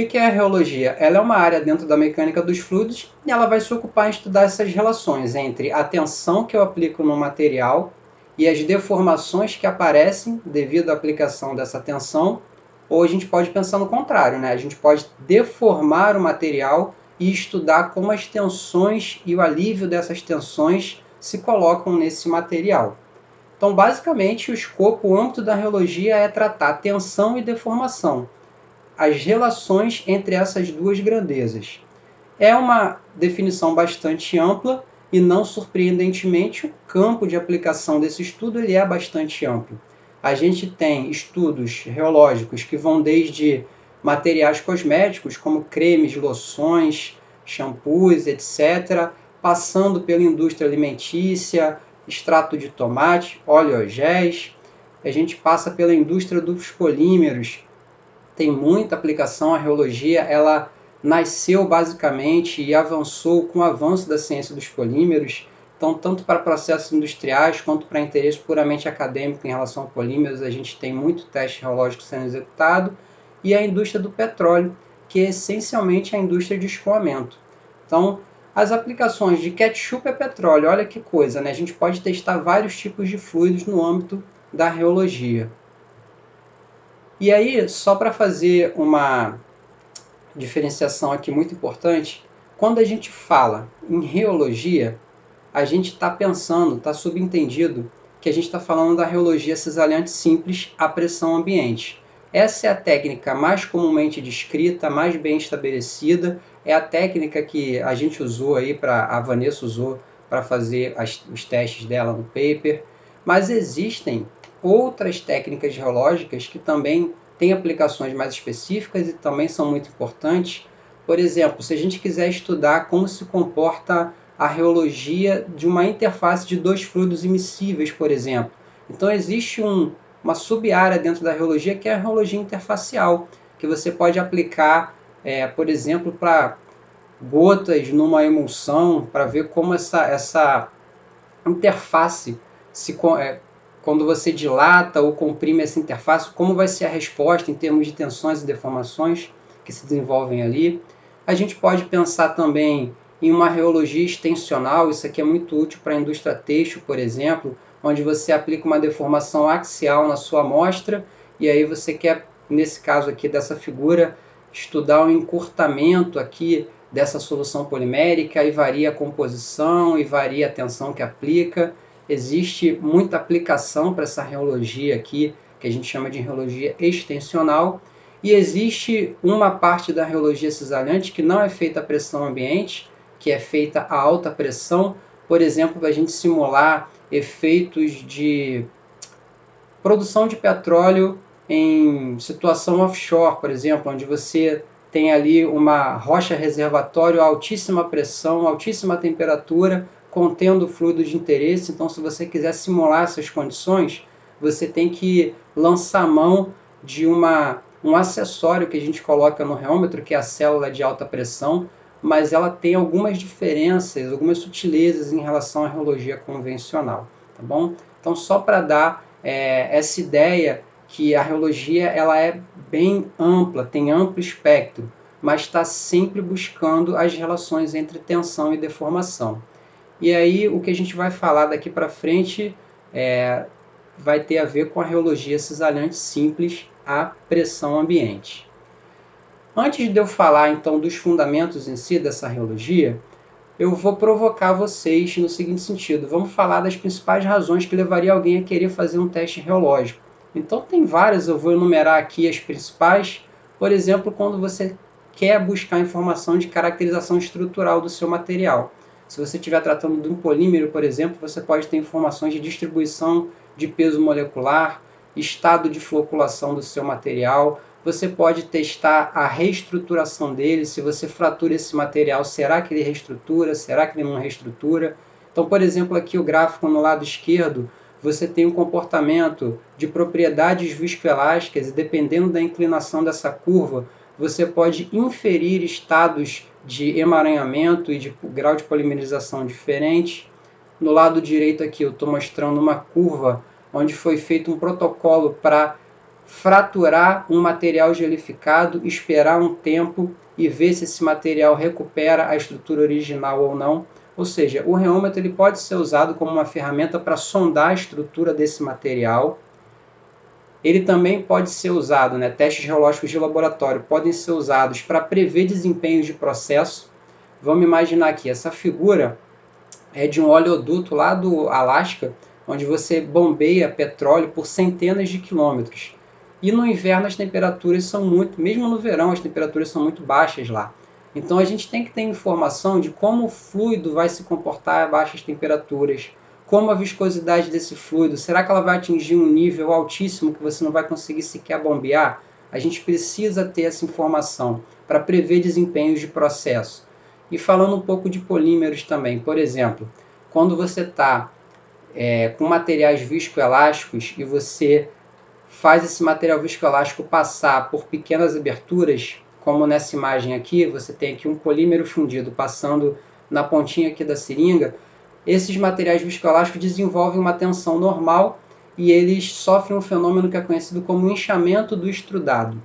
que é a reologia? Ela é uma área dentro da mecânica dos fluidos e ela vai se ocupar em estudar essas relações entre a tensão que eu aplico no material e as deformações que aparecem devido à aplicação dessa tensão, ou a gente pode pensar no contrário, né? A gente pode deformar o material e estudar como as tensões e o alívio dessas tensões se colocam nesse material. Então, basicamente, o escopo, o âmbito da reologia é tratar tensão e deformação, as relações entre essas duas grandezas. É uma definição bastante ampla e, não surpreendentemente, o campo de aplicação desse estudo ele é bastante amplo. A gente tem estudos reológicos que vão desde materiais cosméticos, como cremes, loções, shampoos, etc., passando pela indústria alimentícia, extrato de tomate, oleogéis. A gente passa pela indústria dos polímeros, tem muita aplicação. A reologia ela nasceu basicamente e avançou com o avanço da ciência dos polímeros. Então, tanto para processos industriais quanto para interesse puramente acadêmico em relação a polímeros, a gente tem muito teste reológico sendo executado. E a indústria do petróleo, que é essencialmente a indústria de escoamento. Então, as aplicações de ketchup a petróleo, olha que coisa, né? A gente pode testar vários tipos de fluidos no âmbito da reologia. E aí, só para fazer uma diferenciação aqui muito importante, quando a gente fala em reologia, a gente está pensando, está subentendido que a gente está falando da reologia cisalhante simples à pressão ambiente. Essa é a técnica mais comumente descrita, mais bem estabelecida, é a técnica que a gente usou aí, a Vanessa usou para fazer os testes dela no paper, mas existem outras técnicas geológicas que também têm aplicações mais específicas e também são muito importantes. Por exemplo, se a gente quiser estudar como se comporta a reologia de uma interface de dois fluidos imissíveis, por exemplo. Então existe uma sub-área dentro da reologia que é a reologia interfacial, que você pode aplicar, por exemplo, para gotas numa emulsão, para ver como essa interface, quando você dilata ou comprime essa interface, como vai ser a resposta em termos de tensões e deformações que se desenvolvem ali. A gente pode pensar também em uma reologia extensional, isso aqui é muito útil para a indústria têxtil, por exemplo, onde você aplica uma deformação axial na sua amostra, e aí você quer, nesse caso aqui dessa figura, estudar o encurtamento aqui dessa solução polimérica, e varia a composição, e varia a tensão que aplica. Existe muita aplicação para essa reologia aqui, que a gente chama de reologia extensional, e existe uma parte da reologia cisalhante que não é feita a pressão ambiente, que é feita a alta pressão, por exemplo, para a gente simular efeitos de produção de petróleo em situação offshore, por exemplo, onde você tem ali uma rocha reservatório a altíssima pressão, altíssima temperatura, contendo fluido de interesse. Então, se você quiser simular essas condições, você tem que lançar mão de um acessório que a gente coloca no reômetro, que é a célula de alta pressão, mas ela tem algumas diferenças, algumas sutilezas em relação à reologia convencional, tá bom? Então, só para dar essa ideia que a reologia ela é bem ampla, tem amplo espectro, mas está sempre buscando as relações entre tensão e deformação. E aí o que a gente vai falar daqui para frente vai ter a ver com a reologia cisalhante simples à pressão ambiente. Antes de eu falar então dos fundamentos em si dessa reologia, eu vou provocar vocês no seguinte sentido. Vamos falar das principais razões que levaria alguém a querer fazer um teste reológico. Então tem várias, eu vou enumerar aqui as principais. Por exemplo, quando você quer buscar informação de caracterização estrutural do seu material. Se você estiver tratando de um polímero, por exemplo, você pode ter informações de distribuição de peso molecular, estado de floculação do seu material. Você pode testar a reestruturação dele, se você fratura esse material, será que ele reestrutura, será que ele não reestrutura? Então, por exemplo, aqui o gráfico no lado esquerdo, você tem um comportamento de propriedades viscoelásticas e dependendo da inclinação dessa curva, você pode inferir estados de emaranhamento e de grau de polimerização diferente. No lado direito aqui eu estou mostrando uma curva onde foi feito um protocolo para fraturar um material gelificado, esperar um tempo e ver se esse material recupera a estrutura original ou não. Ou seja, o reômetro ele pode ser usado como uma ferramenta para sondar a estrutura desse material. Ele também pode ser usado, testes geológicos de laboratório podem ser usados para prever desempenhos de processo. Vamos imaginar aqui, essa figura é de um oleoduto lá do Alasca, onde você bombeia petróleo por centenas de quilômetros. E no inverno as temperaturas são mesmo no verão as temperaturas são muito baixas lá. Então a gente tem que ter informação de como o fluido vai se comportar a baixas temperaturas, como a viscosidade desse fluido, será que ela vai atingir um nível altíssimo que você não vai conseguir sequer bombear? A gente precisa ter essa informação para prever desempenhos de processo. E falando um pouco de polímeros também, por exemplo, quando você está com materiais viscoelásticos e você faz esse material viscoelástico passar por pequenas aberturas, como nessa imagem aqui, você tem aqui um polímero fundido passando na pontinha aqui da seringa, esses materiais viscoelásticos desenvolvem uma tensão normal e eles sofrem um fenômeno que é conhecido como inchamento do extrudado.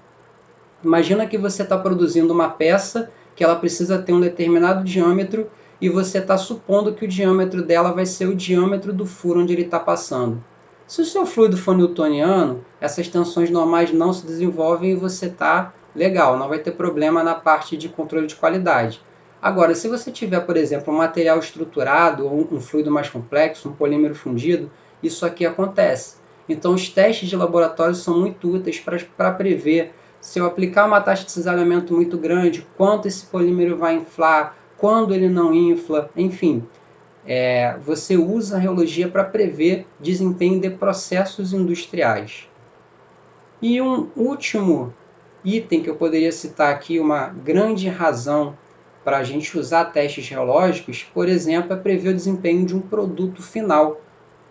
Imagina que você está produzindo uma peça que ela precisa ter um determinado diâmetro e você está supondo que o diâmetro dela vai ser o diâmetro do furo onde ele está passando. Se o seu fluido for newtoniano, essas tensões normais não se desenvolvem e você está legal, não vai ter problema na parte de controle de qualidade. Agora, se você tiver, por exemplo, um material estruturado ou um fluido mais complexo, um polímero fundido, isso aqui acontece. Então, os testes de laboratório são muito úteis para prever se eu aplicar uma taxa de cisalhamento muito grande, quanto esse polímero vai inflar, quando ele não infla, enfim. Você usa a reologia para prever desempenho de processos industriais. E um último item que eu poderia citar aqui, uma grande razão para a gente usar testes geológicos, por exemplo, é prever o desempenho de um produto final,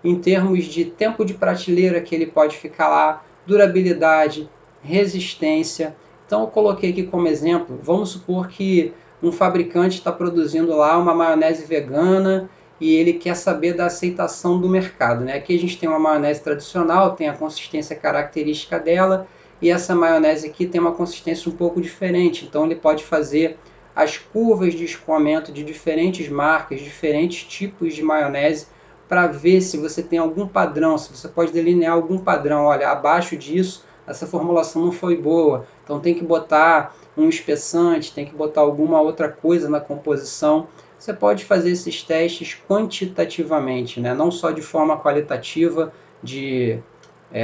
em termos de tempo de prateleira que ele pode ficar lá, durabilidade, resistência. Então eu coloquei aqui como exemplo, vamos supor que um fabricante está produzindo lá uma maionese vegana e ele quer saber da aceitação do mercado. Aqui a gente tem uma maionese tradicional, tem a consistência característica dela, e essa maionese aqui tem uma consistência um pouco diferente, então ele pode fazer as curvas de escoamento de diferentes marcas, diferentes tipos de maionese, para ver se você tem algum padrão, se você pode delinear algum padrão. Olha, abaixo disso, essa formulação não foi boa, então tem que botar um espessante, tem que botar alguma outra coisa na composição. Você pode fazer esses testes quantitativamente, não só de forma qualitativa, de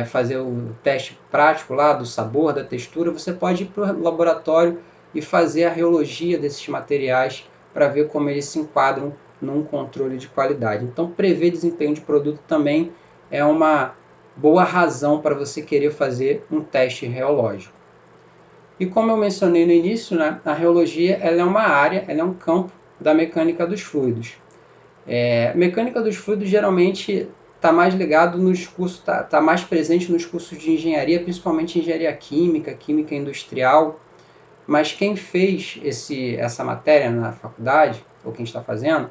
fazer o teste prático lá do sabor, da textura. Você pode ir para o laboratório e fazer a reologia desses materiais para ver como eles se enquadram num controle de qualidade. Então, prever desempenho de produto também é uma boa razão para você querer fazer um teste reológico. E como eu mencionei no início, a reologia ela é uma área, ela é um campo da mecânica dos fluidos. Mecânica dos fluidos geralmente está mais ligado nos cursos, está mais presente nos cursos de engenharia, principalmente engenharia química, química industrial. Mas quem fez essa matéria na faculdade, ou quem está fazendo,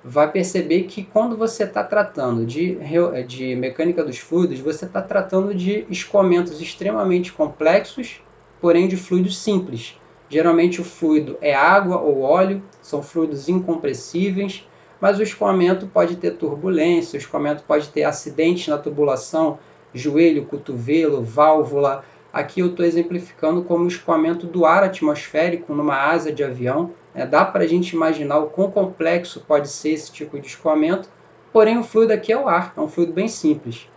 vai perceber que quando você está tratando de mecânica dos fluidos, você está tratando de escoamentos extremamente complexos, porém de fluidos simples. Geralmente o fluido é água ou óleo, são fluidos incompressíveis, mas o escoamento pode ter turbulência, o escoamento pode ter acidentes na tubulação, joelho, cotovelo, válvula. Aqui eu estou exemplificando como o escoamento do ar atmosférico numa asa de avião. Dá para a gente imaginar o quão complexo pode ser esse tipo de escoamento, porém o fluido aqui é o ar, é um fluido bem simples.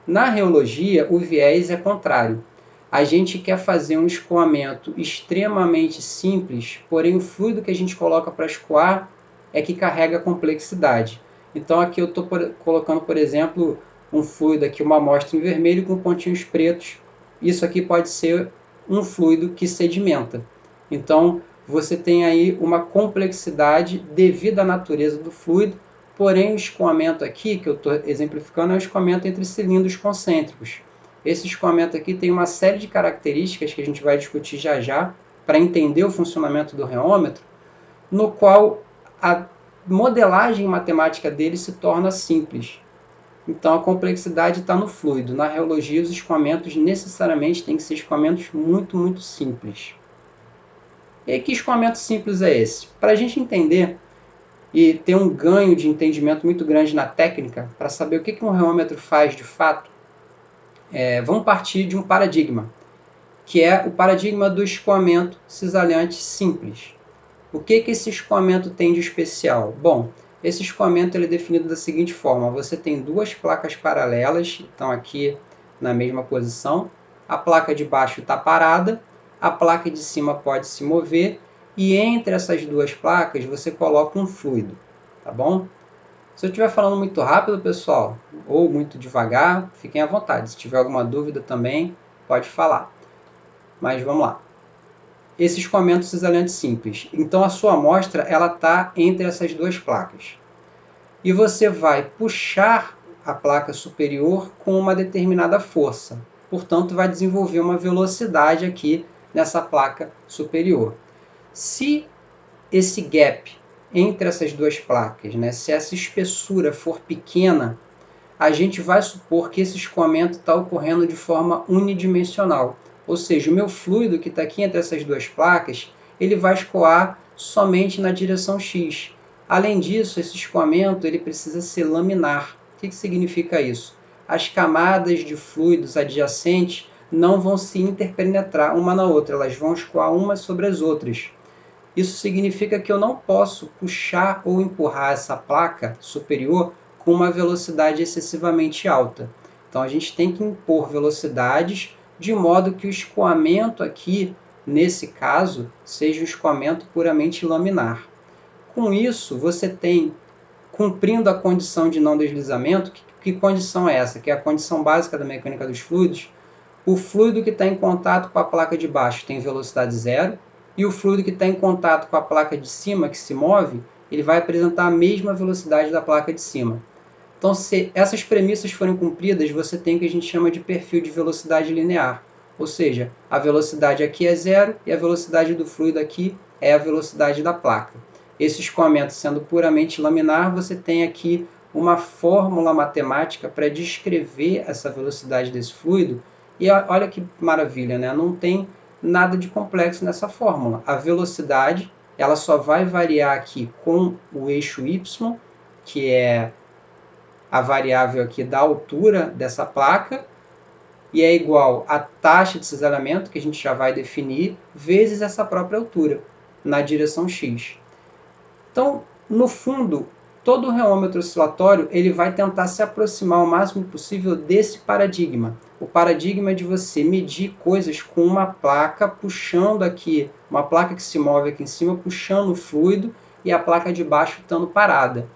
Na reologia, o viés é contrário. A gente quer fazer um escoamento extremamente simples, porém o fluido que a gente coloca para escoar é que carrega a complexidade. Então aqui eu estou colocando, por exemplo, um fluido aqui, uma amostra em vermelho com pontinhos pretos. Isso aqui pode ser um fluido que sedimenta. Então você tem aí uma complexidade devido à natureza do fluido, porém o escoamento aqui, que eu estou exemplificando, é um escoamento entre cilindros concêntricos. Esse escoamento aqui tem uma série de características que a gente vai discutir já já, para entender o funcionamento do reômetro, no qual a modelagem matemática dele se torna simples. Então a complexidade está no fluido. Na reologia, os escoamentos necessariamente têm que ser escoamentos muito, muito simples. E aí, que escoamento simples é esse? Para a gente entender e ter um ganho de entendimento muito grande na técnica, para saber o que um reômetro faz de fato, vamos partir de um paradigma, que é o paradigma do escoamento cisalhante simples. O que esse escoamento tem de especial? Bom, esse escoamento ele é definido da seguinte forma: você tem duas placas paralelas, estão aqui na mesma posição, a placa de baixo está parada, a placa de cima pode se mover, e entre essas duas placas você coloca um fluido, tá bom? Se eu estiver falando muito rápido, pessoal, ou muito devagar, fiquem à vontade. Se tiver alguma dúvida também, pode falar. Mas vamos lá. Esse escoamento cisalhante simples. Então a sua amostra ela está entre essas duas placas. E você vai puxar a placa superior com uma determinada força. Portanto, vai desenvolver uma velocidade aqui nessa placa superior. Se esse gap entre essas duas placas, né, se essa espessura for pequena, a gente vai supor que esse escoamento está ocorrendo de forma unidimensional. Ou seja, o meu fluido que está aqui entre essas duas placas, ele vai escoar somente na direção X. Além disso, esse escoamento ele precisa ser laminar. O que significa isso? As camadas de fluidos adjacentes não vão se interpenetrar uma na outra, elas vão escoar umas sobre as outras. Isso significa que eu não posso puxar ou empurrar essa placa superior com uma velocidade excessivamente alta. Então a gente tem que impor velocidades de modo que o escoamento aqui, nesse caso, seja um escoamento puramente laminar. Com isso, você tem, cumprindo a condição de não deslizamento, que condição é essa? Que é a condição básica da mecânica dos fluidos. O fluido que está em contato com a placa de baixo tem velocidade zero, e o fluido que está em contato com a placa de cima, que se move, ele vai apresentar a mesma velocidade da placa de cima. Então, se essas premissas forem cumpridas, você tem o que a gente chama de perfil de velocidade linear. Ou seja, a velocidade aqui é zero e a velocidade do fluido aqui é a velocidade da placa. Esse escoamento sendo puramente laminar, você tem aqui uma fórmula matemática para descrever essa velocidade desse fluido. E olha que maravilha, né? Não tem nada de complexo nessa fórmula. A velocidade ela só vai variar aqui com o eixo y, que é a variável aqui da altura dessa placa, e é igual a taxa de cisalhamento, que a gente já vai definir, vezes essa própria altura, na direção x. Então, no fundo, todo reômetro oscilatório ele vai tentar se aproximar o máximo possível desse paradigma. O paradigma é de você medir coisas com uma placa puxando aqui, uma placa que se move aqui em cima, puxando o fluido, e a placa de baixo estando parada.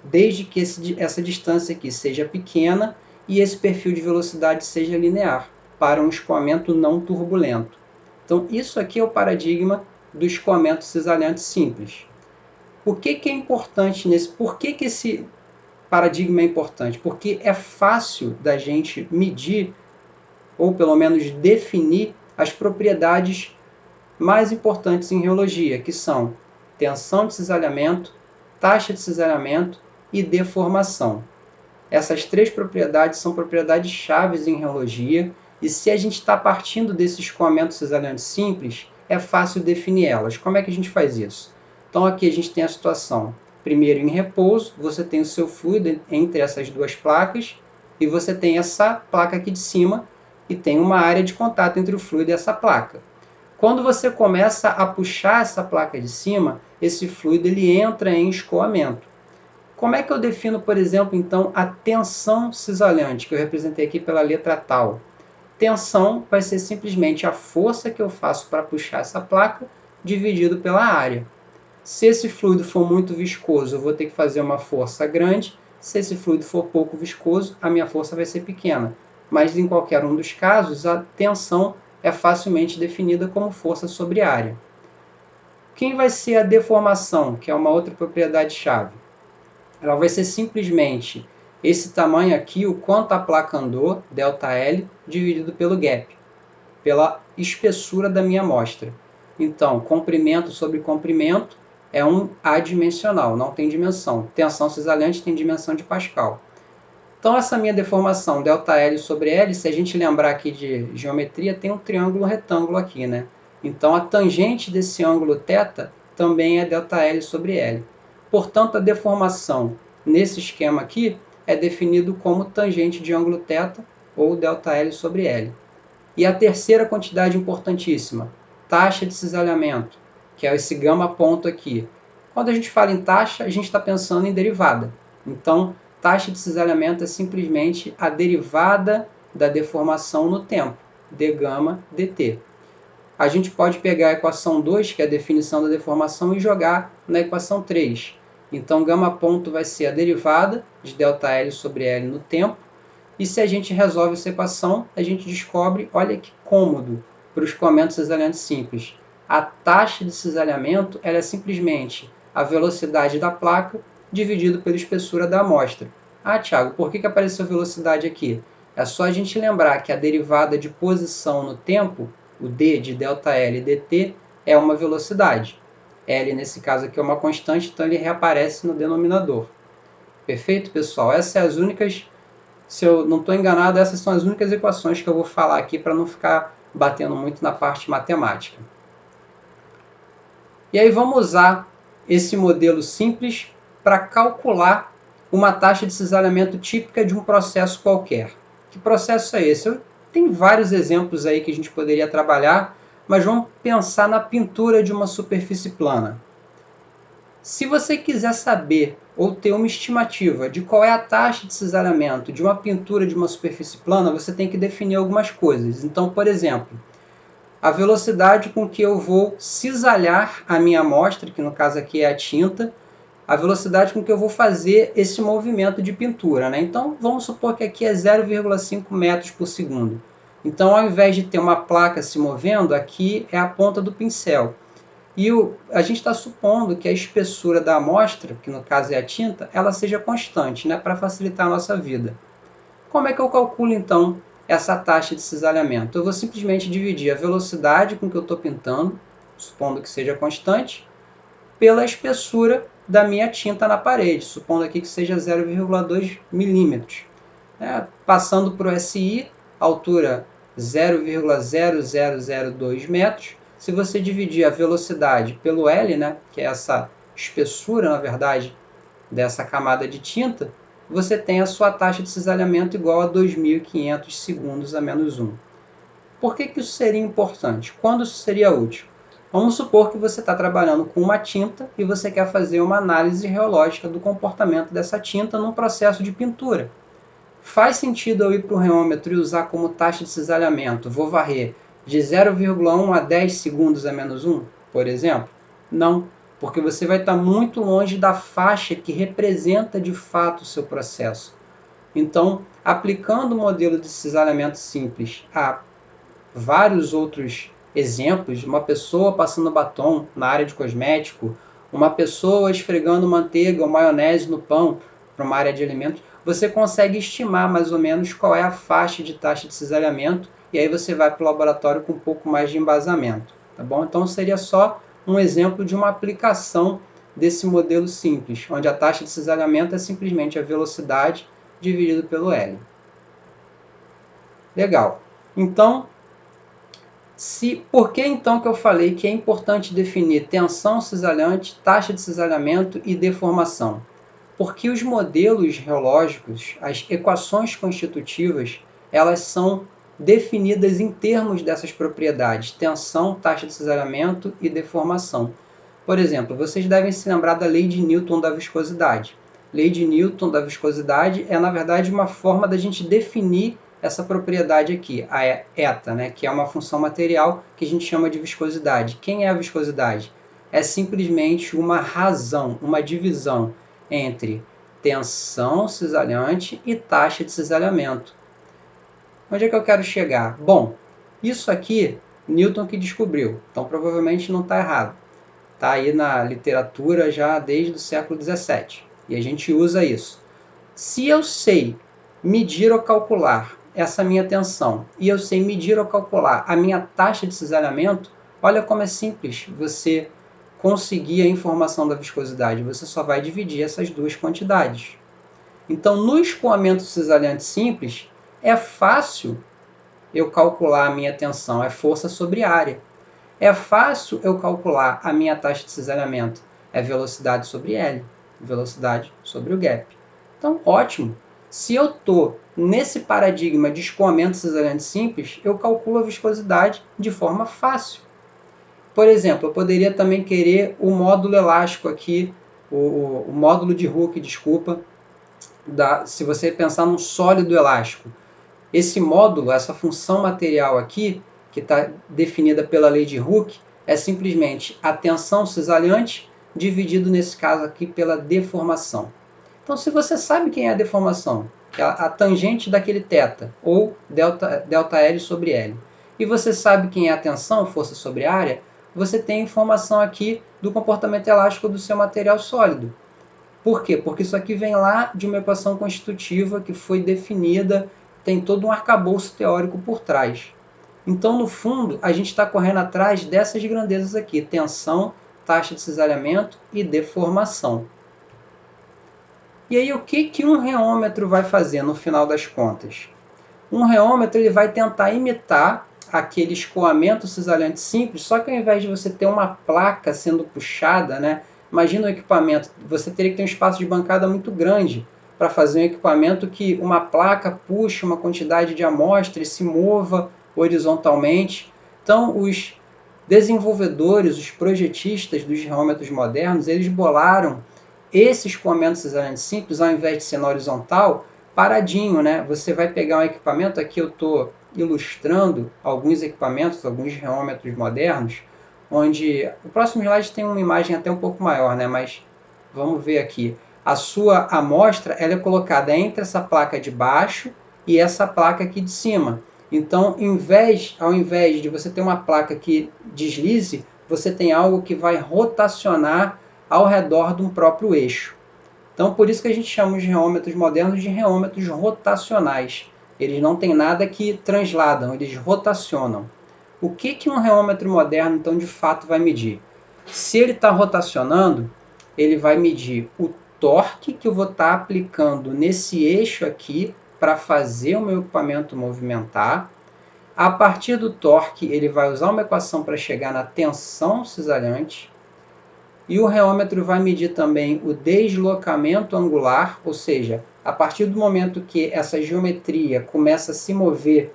Desde que essa distância aqui seja pequena e esse perfil de velocidade seja linear, para um escoamento não turbulento. Então, isso aqui é o paradigma do escoamento cisalhante simples. Por que é importante nesse? Por que esse paradigma é importante? Porque é fácil da gente medir, ou pelo menos definir, as propriedades mais importantes em reologia, que são tensão de cisalhamento, taxa de cisalhamento e deformação. Essas três propriedades são propriedades chaves em reologia, e se a gente está partindo desse escoamento cisalhante simples, é fácil definir elas. Como é que a gente faz isso? Então aqui a gente tem a situação, primeiro em repouso, você tem o seu fluido entre essas duas placas, e você tem essa placa aqui de cima, e tem uma área de contato entre o fluido e essa placa. Quando você começa a puxar essa placa de cima, esse fluido ele entra em escoamento. Como é que eu defino, por exemplo, então, a tensão cisalhante, que eu representei aqui pela letra tal? Tensão vai ser simplesmente a força que eu faço para puxar essa placa dividido pela área. Se esse fluido for muito viscoso, eu vou ter que fazer uma força grande. Se esse fluido for pouco viscoso, a minha força vai ser pequena. Mas em qualquer um dos casos, a tensão é facilmente definida como força sobre área. Quem vai ser a deformação, que é uma outra propriedade-chave? Ela vai ser simplesmente esse tamanho aqui, o quanto a placa andou, ΔL, dividido pelo gap, pela espessura da minha amostra. Então, comprimento sobre comprimento é um adimensional, não tem dimensão. Tensão cisalhante tem dimensão de Pascal. Então essa minha deformação ΔL sobre L, se a gente lembrar aqui de geometria, tem um triângulo retângulo aqui, né? Então a tangente desse ângulo θ também é ΔL sobre L. Portanto, a deformação nesse esquema aqui é definido como tangente de ângulo θ ou ΔL sobre L. E a terceira quantidade importantíssima, taxa de cisalhamento, que é esse gama ponto aqui. Quando a gente fala em taxa, a gente está pensando em derivada. Então, taxa de cisalhamento é simplesmente a derivada da deformação no tempo, d gama dt. A gente pode pegar a equação 2, que é a definição da deformação, e jogar na equação 3. Então, gama ponto vai ser a derivada de ΔL sobre L no tempo. E se a gente resolve essa equação, a gente descobre, olha que cômodo para o escoamento cisalhante simples. A taxa de cisalhamento ela é simplesmente a velocidade da placa dividido pela espessura da amostra. Ah, Thiago, por que apareceu velocidade aqui? É só a gente lembrar que a derivada de posição no tempo, o d de ΔL dt, é uma velocidade. L, nesse caso aqui, é uma constante, então ele reaparece no denominador. Perfeito, pessoal? Essas são as únicas... Se eu não estou enganado, essas são as únicas equações que eu vou falar aqui para não ficar batendo muito na parte matemática. E aí vamos usar esse modelo simples para calcular uma taxa de cisalhamento típica de um processo qualquer. Que processo é esse? Tem vários exemplos aí que a gente poderia trabalhar, mas vamos pensar na pintura de uma superfície plana. Se você quiser saber ou ter uma estimativa de qual é a taxa de cisalhamento de uma pintura de uma superfície plana, você tem que definir algumas coisas. Então, por exemplo, a velocidade com que eu vou cisalhar a minha amostra, que no caso aqui é a tinta, a velocidade com que eu vou fazer esse movimento de pintura, né? Então, vamos supor que aqui é 0,5 metros por segundo. Então, ao invés de ter uma placa se movendo, aqui é a ponta do pincel. E a gente está supondo que a espessura da amostra, que no caso é a tinta, ela seja constante, né, para facilitar a nossa vida. Como é que eu calculo, então, essa taxa de cisalhamento? Eu vou simplesmente dividir a velocidade com que eu estou pintando, supondo que seja constante, pela espessura da minha tinta na parede, supondo aqui que seja 0,2 milímetros. Passando para o SI, altura 0,0002 metros. Se você dividir a velocidade pelo L, né, que é essa espessura, na verdade, dessa camada de tinta, você tem a sua taxa de cisalhamento igual a 2.500 segundos a menos 1. Por que isso seria importante? Quando isso seria útil? Vamos supor que você está trabalhando com uma tinta e você quer fazer uma análise reológica do comportamento dessa tinta num processo de pintura. Faz sentido eu ir para o reômetro e usar como taxa de cisalhamento, vou varrer de 0,1 a 10 segundos a menos 1, por exemplo? Não, porque você vai estar muito longe da faixa que representa de fato o seu processo. Então, aplicando o modelo de cisalhamento simples a vários outros exemplos, uma pessoa passando batom na área de cosmético, uma pessoa esfregando manteiga ou maionese no pão para uma área de alimentos, você consegue estimar mais ou menos qual é a faixa de taxa de cisalhamento e aí você vai para o laboratório com um pouco mais de embasamento, tá bom? Então seria só um exemplo de uma aplicação desse modelo simples, onde a taxa de cisalhamento é simplesmente a velocidade dividido pelo L. Legal. Então, por que então que eu falei que é importante definir tensão cisalhante, taxa de cisalhamento e deformação? Porque os modelos reológicos, as equações constitutivas, elas são definidas em termos dessas propriedades, tensão, taxa de cisalhamento e deformação. Por exemplo, vocês devem se lembrar da lei de Newton da viscosidade. Lei de Newton da viscosidade é, na verdade, uma forma da gente definir essa propriedade aqui, a eta, né, que é uma função material que a gente chama de viscosidade. Quem é a viscosidade? É simplesmente uma razão, uma divisão entre tensão cisalhante e taxa de cisalhamento. Onde é que eu quero chegar? Bom, isso aqui, Newton que descobriu, então provavelmente não está errado. Está aí na literatura já desde o século XVII, e a gente usa isso. Se eu sei medir ou calcular essa minha tensão, e eu sei medir ou calcular a minha taxa de cisalhamento, olha como é simples você conseguir a informação da viscosidade. Você só vai dividir essas duas quantidades. Então, no escoamento cisalhante simples, é fácil eu calcular a minha tensão, é força sobre área. É fácil eu calcular a minha taxa de cisalhamento, é velocidade sobre L, velocidade sobre o gap. Então, ótimo. Se eu estou nesse paradigma de escoamento cisalhante simples, eu calculo a viscosidade de forma fácil. Por exemplo, eu poderia também querer o módulo elástico aqui, o módulo de Hooke, desculpa, se você pensar num sólido elástico. Esse módulo, essa função material aqui, que está definida pela lei de Hooke, é simplesmente a tensão cisalhante dividido, nesse caso aqui, pela deformação. Então, se você sabe quem é a deformação, é a tangente daquele θ, ou delta L sobre L, e você sabe quem é a tensão, força sobre área, você tem informação aqui do comportamento elástico do seu material sólido. Por quê? Porque isso aqui vem lá de uma equação constitutiva que foi definida, tem todo um arcabouço teórico por trás. Então, no fundo, a gente está correndo atrás dessas grandezas aqui: tensão, taxa de cisalhamento e deformação. E aí, o que um reômetro vai fazer no final das contas? Um reômetro ele vai tentar imitar aquele escoamento cisalhante simples, só que ao invés de você ter uma placa sendo puxada, né? Imagina um equipamento, você teria que ter um espaço de bancada muito grande para fazer um equipamento que uma placa puxe uma quantidade de amostra e se mova horizontalmente. Então, os desenvolvedores, os projetistas dos reômetros modernos, eles bolaram esse escoamento cisalhante simples, ao invés de ser na horizontal, paradinho, né? Você vai pegar um equipamento, aqui eu estou ilustrando alguns equipamentos, alguns reômetros modernos, onde o próximo slide tem uma imagem até um pouco maior, né? Mas vamos ver aqui. A sua amostra ela é colocada entre essa placa de baixo e essa placa aqui de cima. Então, ao invés de você ter uma placa que deslize, você tem algo que vai rotacionar ao redor de um próprio eixo. Então, por isso que a gente chama os reômetros modernos de reômetros rotacionais. Eles não têm nada que transladam, eles rotacionam. O que um reômetro moderno, então, de fato vai medir? Se ele está rotacionando, ele vai medir o torque que eu vou estar aplicando nesse eixo aqui para fazer o meu equipamento movimentar. A partir do torque, ele vai usar uma equação para chegar na tensão cisalhante. E o reômetro vai medir também o deslocamento angular, ou seja, a partir do momento que essa geometria começa a se mover,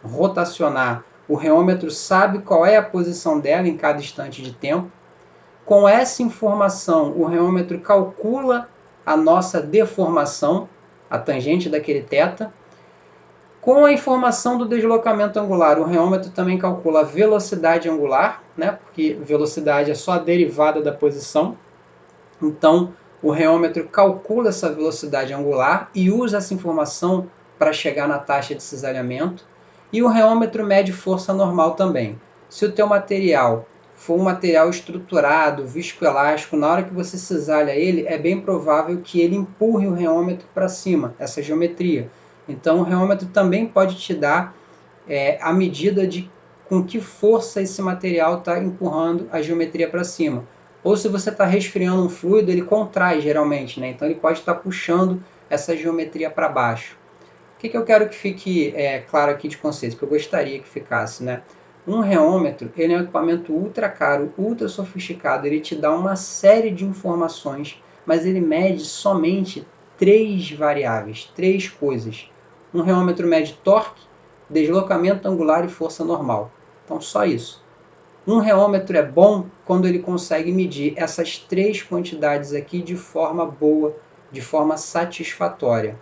rotacionar, o reômetro sabe qual é a posição dela em cada instante de tempo. Com essa informação, o reômetro calcula a nossa deformação, a tangente daquele θ. Com a informação do deslocamento angular, o reômetro também calcula a velocidade angular, né? Porque velocidade é só a derivada da posição. Então, o reômetro calcula essa velocidade angular e usa essa informação para chegar na taxa de cisalhamento. E o reômetro mede força normal também. Se o teu material for um material estruturado, viscoelástico, na hora que você cisalha ele, é bem provável que ele empurre o reômetro para cima, essa geometria. Então, o reômetro também pode te dar a medida de com que força esse material está empurrando a geometria para cima. Ou se você está resfriando um fluido, ele contrai geralmente, né? Então ele pode estar puxando essa geometria para baixo. O que eu quero que fique claro aqui de conceito, que eu gostaria que ficasse, né? Um reômetro, ele é um equipamento ultra caro, ultra sofisticado, ele te dá uma série de informações, mas ele mede somente três variáveis, três coisas. Um reômetro mede torque, deslocamento angular e força normal. Então só isso. Um reômetro é bom quando ele consegue medir essas três quantidades aqui de forma boa, de forma satisfatória.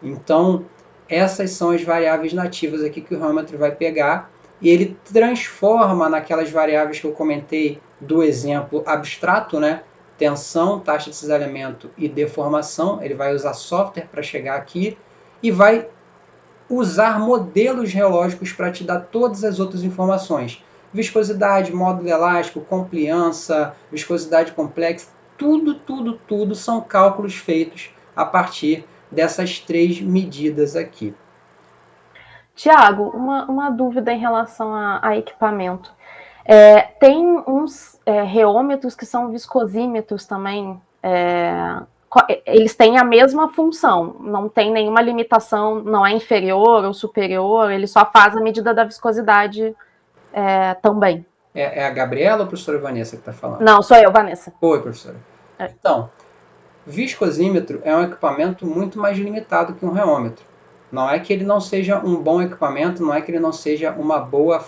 Então, essas são as variáveis nativas aqui que o reômetro vai pegar e ele transforma naquelas variáveis que eu comentei do exemplo abstrato, né? Tensão, taxa de cisalhamento e deformação. Ele vai usar software para chegar aqui e vai usar modelos geológicos para te dar todas as outras informações. Viscosidade, módulo elástico, compliança, viscosidade complexa, tudo são cálculos feitos a partir dessas três medidas aqui. Tiago, uma dúvida em relação a equipamento. Tem uns reômetros que são viscosímetros também. eles têm a mesma função, não tem nenhuma limitação, não é inferior ou superior, ele só faz a medida da viscosidade também. É a Gabriela ou a professora Vanessa que está falando? Não, sou eu, Vanessa. Oi, professora. Então, viscosímetro é um equipamento muito mais limitado que um reômetro. Não é que ele não seja um bom equipamento, não é que ele não seja uma boa...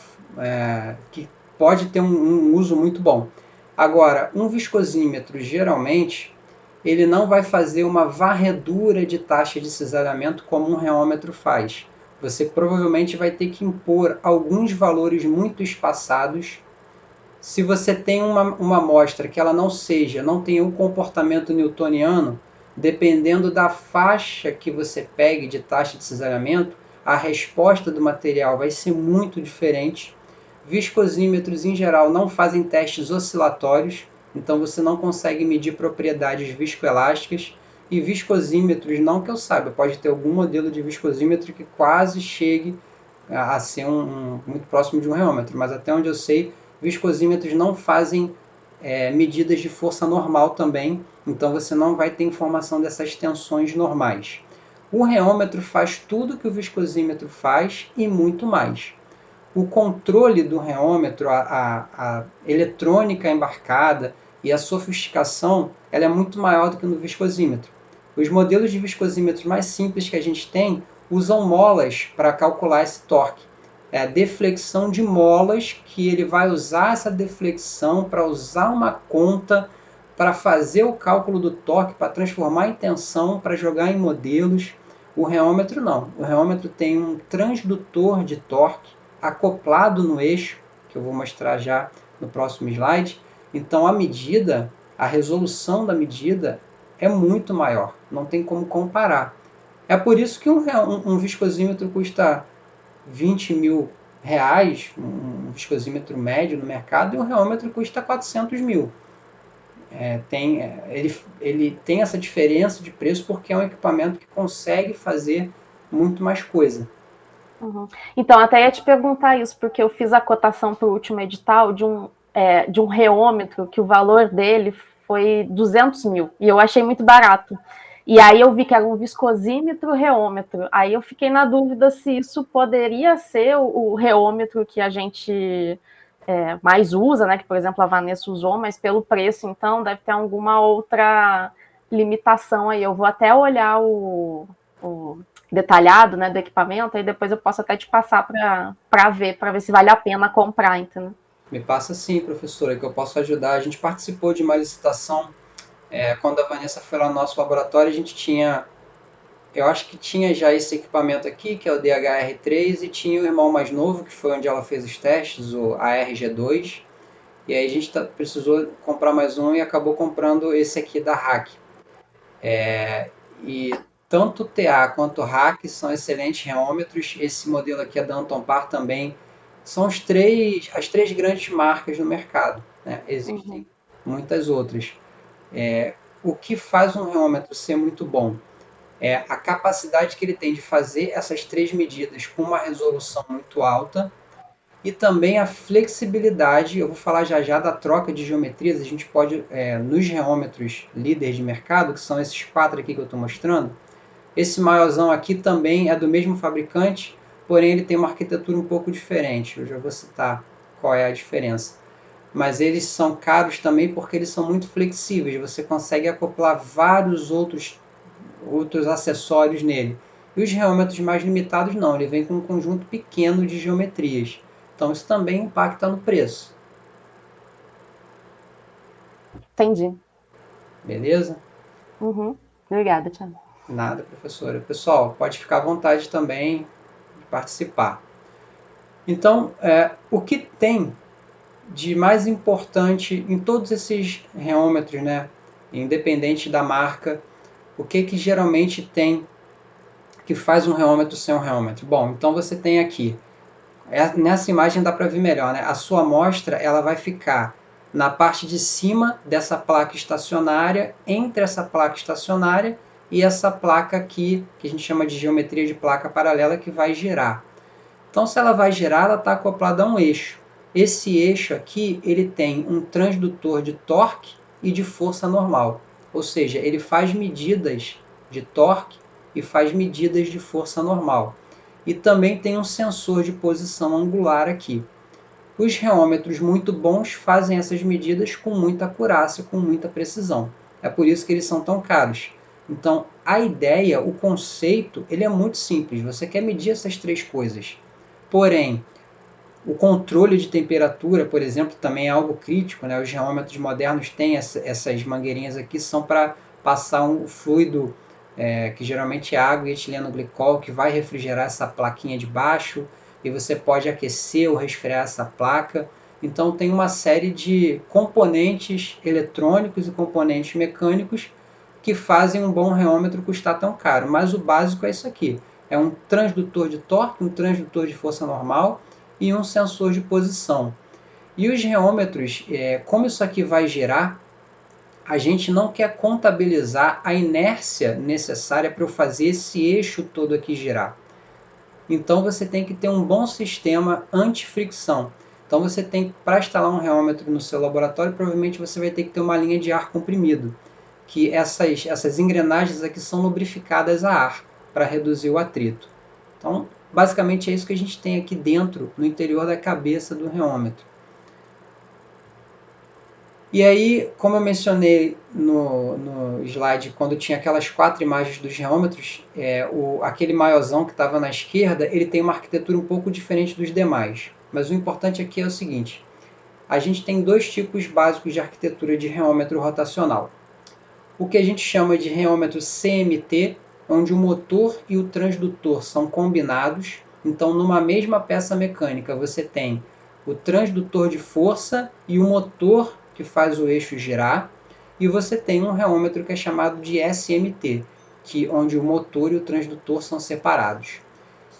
que pode ter um uso muito bom. Agora, um viscosímetro, geralmente, ele não vai fazer uma varredura de taxa de cisalhamento como um reômetro faz. Você provavelmente vai ter que impor alguns valores muito espaçados. Se você tem uma amostra que ela não tenha um comportamento newtoniano, dependendo da faixa que você pegue de taxa de cisalhamento, a resposta do material vai ser muito diferente. Viscosímetros, em geral, não fazem testes oscilatórios, então você não consegue medir propriedades viscoelásticas. E viscosímetros, não que eu saiba, pode ter algum modelo de viscosímetro que quase chegue a ser muito próximo de um reômetro, mas até onde eu sei, viscosímetros não fazem medidas de força normal também, então você não vai ter informação dessas tensões normais. O reômetro faz tudo que o viscosímetro faz e muito mais. O controle do reômetro, a eletrônica embarcada e a sofisticação, ela é muito maior do que no viscosímetro. Os modelos de viscosímetros mais simples que a gente tem usam molas para calcular esse torque. É a deflexão de molas que ele vai usar essa deflexão para usar uma conta para fazer o cálculo do torque, para transformar em tensão, para jogar em modelos. O reômetro não. O reômetro tem um transdutor de torque acoplado no eixo, que eu vou mostrar já no próximo slide. Então a medida, a resolução da medida é muito maior, não tem como comparar. É por isso que um viscosímetro custa 20 mil reais, um viscosímetro médio no mercado, e um reômetro custa 400 mil. Ele tem essa diferença de preço porque é um equipamento que consegue fazer muito mais coisa. Uhum. Então, até ia te perguntar isso, porque eu fiz a cotação para o último edital de um reômetro, que o valor dele foi 200 mil, e eu achei muito barato. E aí eu vi que era um viscosímetro reômetro. Aí eu fiquei na dúvida se isso poderia ser o reômetro que a gente mais usa, né? Que, por exemplo, a Vanessa usou, mas pelo preço, então, deve ter alguma outra limitação aí. Eu vou até olhar o detalhado, né, do equipamento, aí depois eu posso até te passar para ver se vale a pena comprar, entendeu? Me passa sim, professora, que eu posso ajudar. A gente participou de uma licitação, quando a Vanessa foi lá no nosso laboratório, a gente tinha, eu acho que tinha já esse equipamento aqui, que é o DHR3, e tinha o irmão mais novo, que foi onde ela fez os testes, o ARG2, e aí a gente precisou comprar mais um e acabou comprando esse aqui da RAC. E tanto o TA quanto o RAC são excelentes reômetros. Esse modelo aqui é da Anton Par também. São as três grandes marcas no mercado, né? Existem muitas outras. O que faz um reômetro ser muito bom é a capacidade que ele tem de fazer essas três medidas com uma resolução muito alta e também a flexibilidade. Eu vou falar já já da troca de geometrias. A gente pode, nos reômetros líderes de mercado, que são esses quatro aqui que eu estou mostrando, esse maiorzão aqui também é do mesmo fabricante, porém ele tem uma arquitetura um pouco diferente. Eu já vou citar qual é a diferença. Mas eles são caros também porque eles são muito flexíveis. Você consegue acoplar vários outros acessórios nele. E os reômetros mais limitados não, ele vem com um conjunto pequeno de geometrias. Então isso também impacta no preço. Entendi. Beleza? Obrigada, Thiago. Nada, professora. Pessoal, pode ficar à vontade também de participar. Então, o que tem de mais importante em todos esses reômetros, né? Independente da marca, o que geralmente tem que faz um reômetro ser um reômetro? Bom, então você tem aqui, nessa imagem dá para ver melhor, né? A sua amostra ela vai ficar na parte de cima dessa placa estacionária, entre essa placa estacionária e essa placa aqui, que a gente chama de geometria de placa paralela, que vai girar. Então, se ela vai girar, ela está acoplada a um eixo. Esse eixo aqui, ele tem um transdutor de torque e de força normal. Ou seja, ele faz medidas de torque e faz medidas de força normal. E também tem um sensor de posição angular aqui. Os reômetros muito bons fazem essas medidas com muita acurácia, com muita precisão. É por isso que eles são tão caros. Então, a ideia, o conceito, ele é muito simples. Você quer medir essas três coisas. Porém, o controle de temperatura, por exemplo, também é algo crítico, né? Os reômetros modernos têm essas mangueirinhas aqui, são para passar um fluido, que geralmente é água e etileno glicol, que vai refrigerar essa plaquinha de baixo, e você pode aquecer ou resfriar essa placa. Então tem uma série de componentes eletrônicos e componentes mecânicos que fazem um bom reômetro custar tão caro. Mas o básico é isso aqui. É um transdutor de torque, um transdutor de força normal, e um sensor de posição. E os reômetros, como isso aqui vai girar, a gente não quer contabilizar a inércia necessária para eu fazer esse eixo todo aqui girar. Então você tem que ter um bom sistema anti-fricção. Então você tem, para instalar um reômetro no seu laboratório, provavelmente você vai ter que ter uma linha de ar comprimido, que essas engrenagens aqui são lubrificadas a ar para reduzir o atrito. Então, basicamente é isso que a gente tem aqui dentro, no interior da cabeça do reômetro. E aí, como eu mencionei no slide, quando tinha aquelas 4 imagens dos reômetros, aquele maiorzão que estava na esquerda, ele tem uma arquitetura um pouco diferente dos demais. Mas o importante aqui é o seguinte, a gente tem 2 tipos básicos de arquitetura de reômetro rotacional. O que a gente chama de reômetro CMT, onde o motor e o transdutor são combinados. Então, numa mesma peça mecânica, você tem o transdutor de força e o motor que faz o eixo girar. E você tem um reômetro que é chamado de SMT, onde o motor e o transdutor são separados.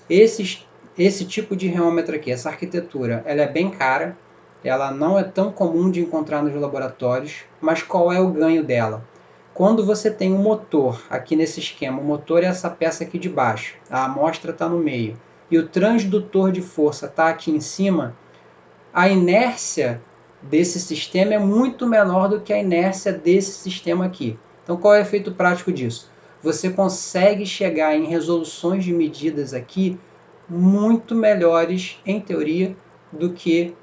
Esse tipo de reômetro aqui, essa arquitetura, ela é bem cara, ela não é tão comum de encontrar nos laboratórios, mas qual é o ganho dela? Quando você tem um motor, aqui nesse esquema, o motor é essa peça aqui de baixo, a amostra está no meio, e o transdutor de força está aqui em cima, a inércia desse sistema é muito menor do que a inércia desse sistema aqui. Então qual é o efeito prático disso? Você consegue chegar em resoluções de medidas aqui muito melhores, em teoria, do que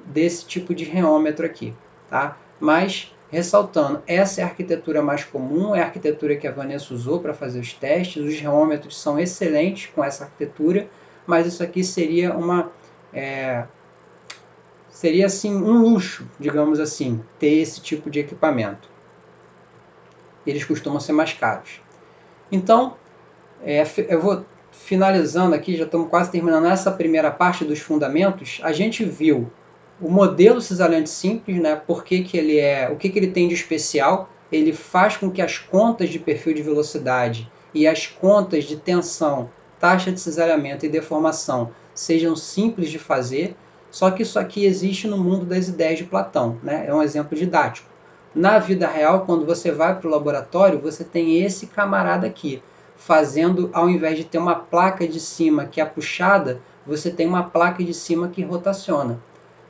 desse tipo de reômetro aqui. Tá? Mas, ressaltando, essa é a arquitetura mais comum, é a arquitetura que a Vanessa usou para fazer os testes, os reômetros são excelentes com essa arquitetura, mas isso aqui seria seria assim um luxo, digamos assim, ter esse tipo de equipamento. Eles costumam ser mais caros. Então, eu vou finalizando aqui, já estamos quase terminando essa primeira parte dos fundamentos. A gente viu o modelo cisalhante simples, né? O que ele tem de especial? Ele faz com que as contas de perfil de velocidade e as contas de tensão, taxa de cisalhamento e deformação sejam simples de fazer, só que isso aqui existe no mundo das ideias de Platão, né? É um exemplo didático. Na vida real, quando você vai para o laboratório, você tem esse camarada aqui, fazendo, ao invés de ter uma placa de cima que é puxada, você tem uma placa de cima que rotaciona.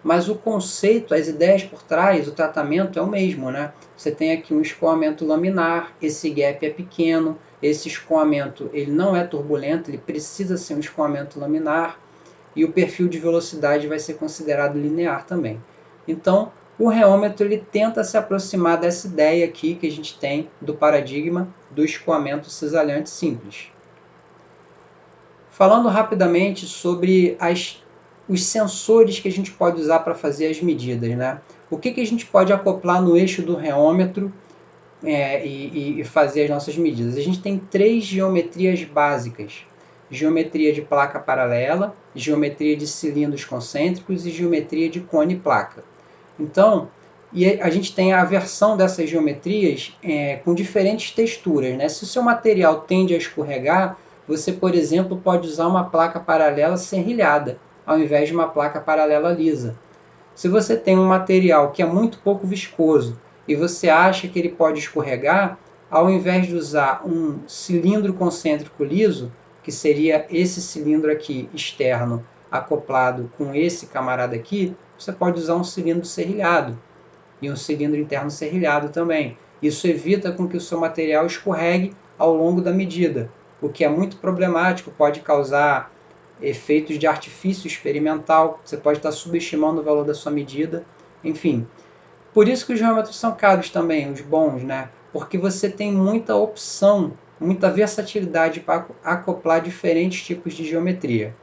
Mas o conceito, as ideias por trás, o tratamento é o mesmo, né? Você tem aqui um escoamento laminar, esse gap é pequeno, esse escoamento ele não é turbulento, ele precisa ser um escoamento laminar, e o perfil de velocidade vai ser considerado linear também. Então, o reômetro ele tenta se aproximar dessa ideia aqui que a gente tem do paradigma do escoamento cisalhante simples. Falando rapidamente sobre os sensores que a gente pode usar para fazer as medidas, né? O que a gente pode acoplar no eixo do reômetro e fazer as nossas medidas? A gente tem 3 geometrias básicas. Geometria de placa paralela, geometria de cilindros concêntricos e geometria de cone-placa. Então, a gente tem a versão dessas geometrias com diferentes texturas, né? Se o seu material tende a escorregar, você, por exemplo, pode usar uma placa paralela serrilhada, ao invés de uma placa paralela lisa. Se você tem um material que é muito pouco viscoso e você acha que ele pode escorregar, ao invés de usar um cilindro concêntrico liso, que seria esse cilindro aqui externo acoplado com esse camarada aqui, você pode usar um cilindro serrilhado e um cilindro interno serrilhado também. Isso evita com que o seu material escorregue ao longo da medida, o que é muito problemático, pode causar efeitos de artifício experimental, você pode estar subestimando o valor da sua medida, enfim. Por isso que os geômetros são caros também, os bons, né? Porque você tem muita opção, muita versatilidade para acoplar diferentes tipos de geometria.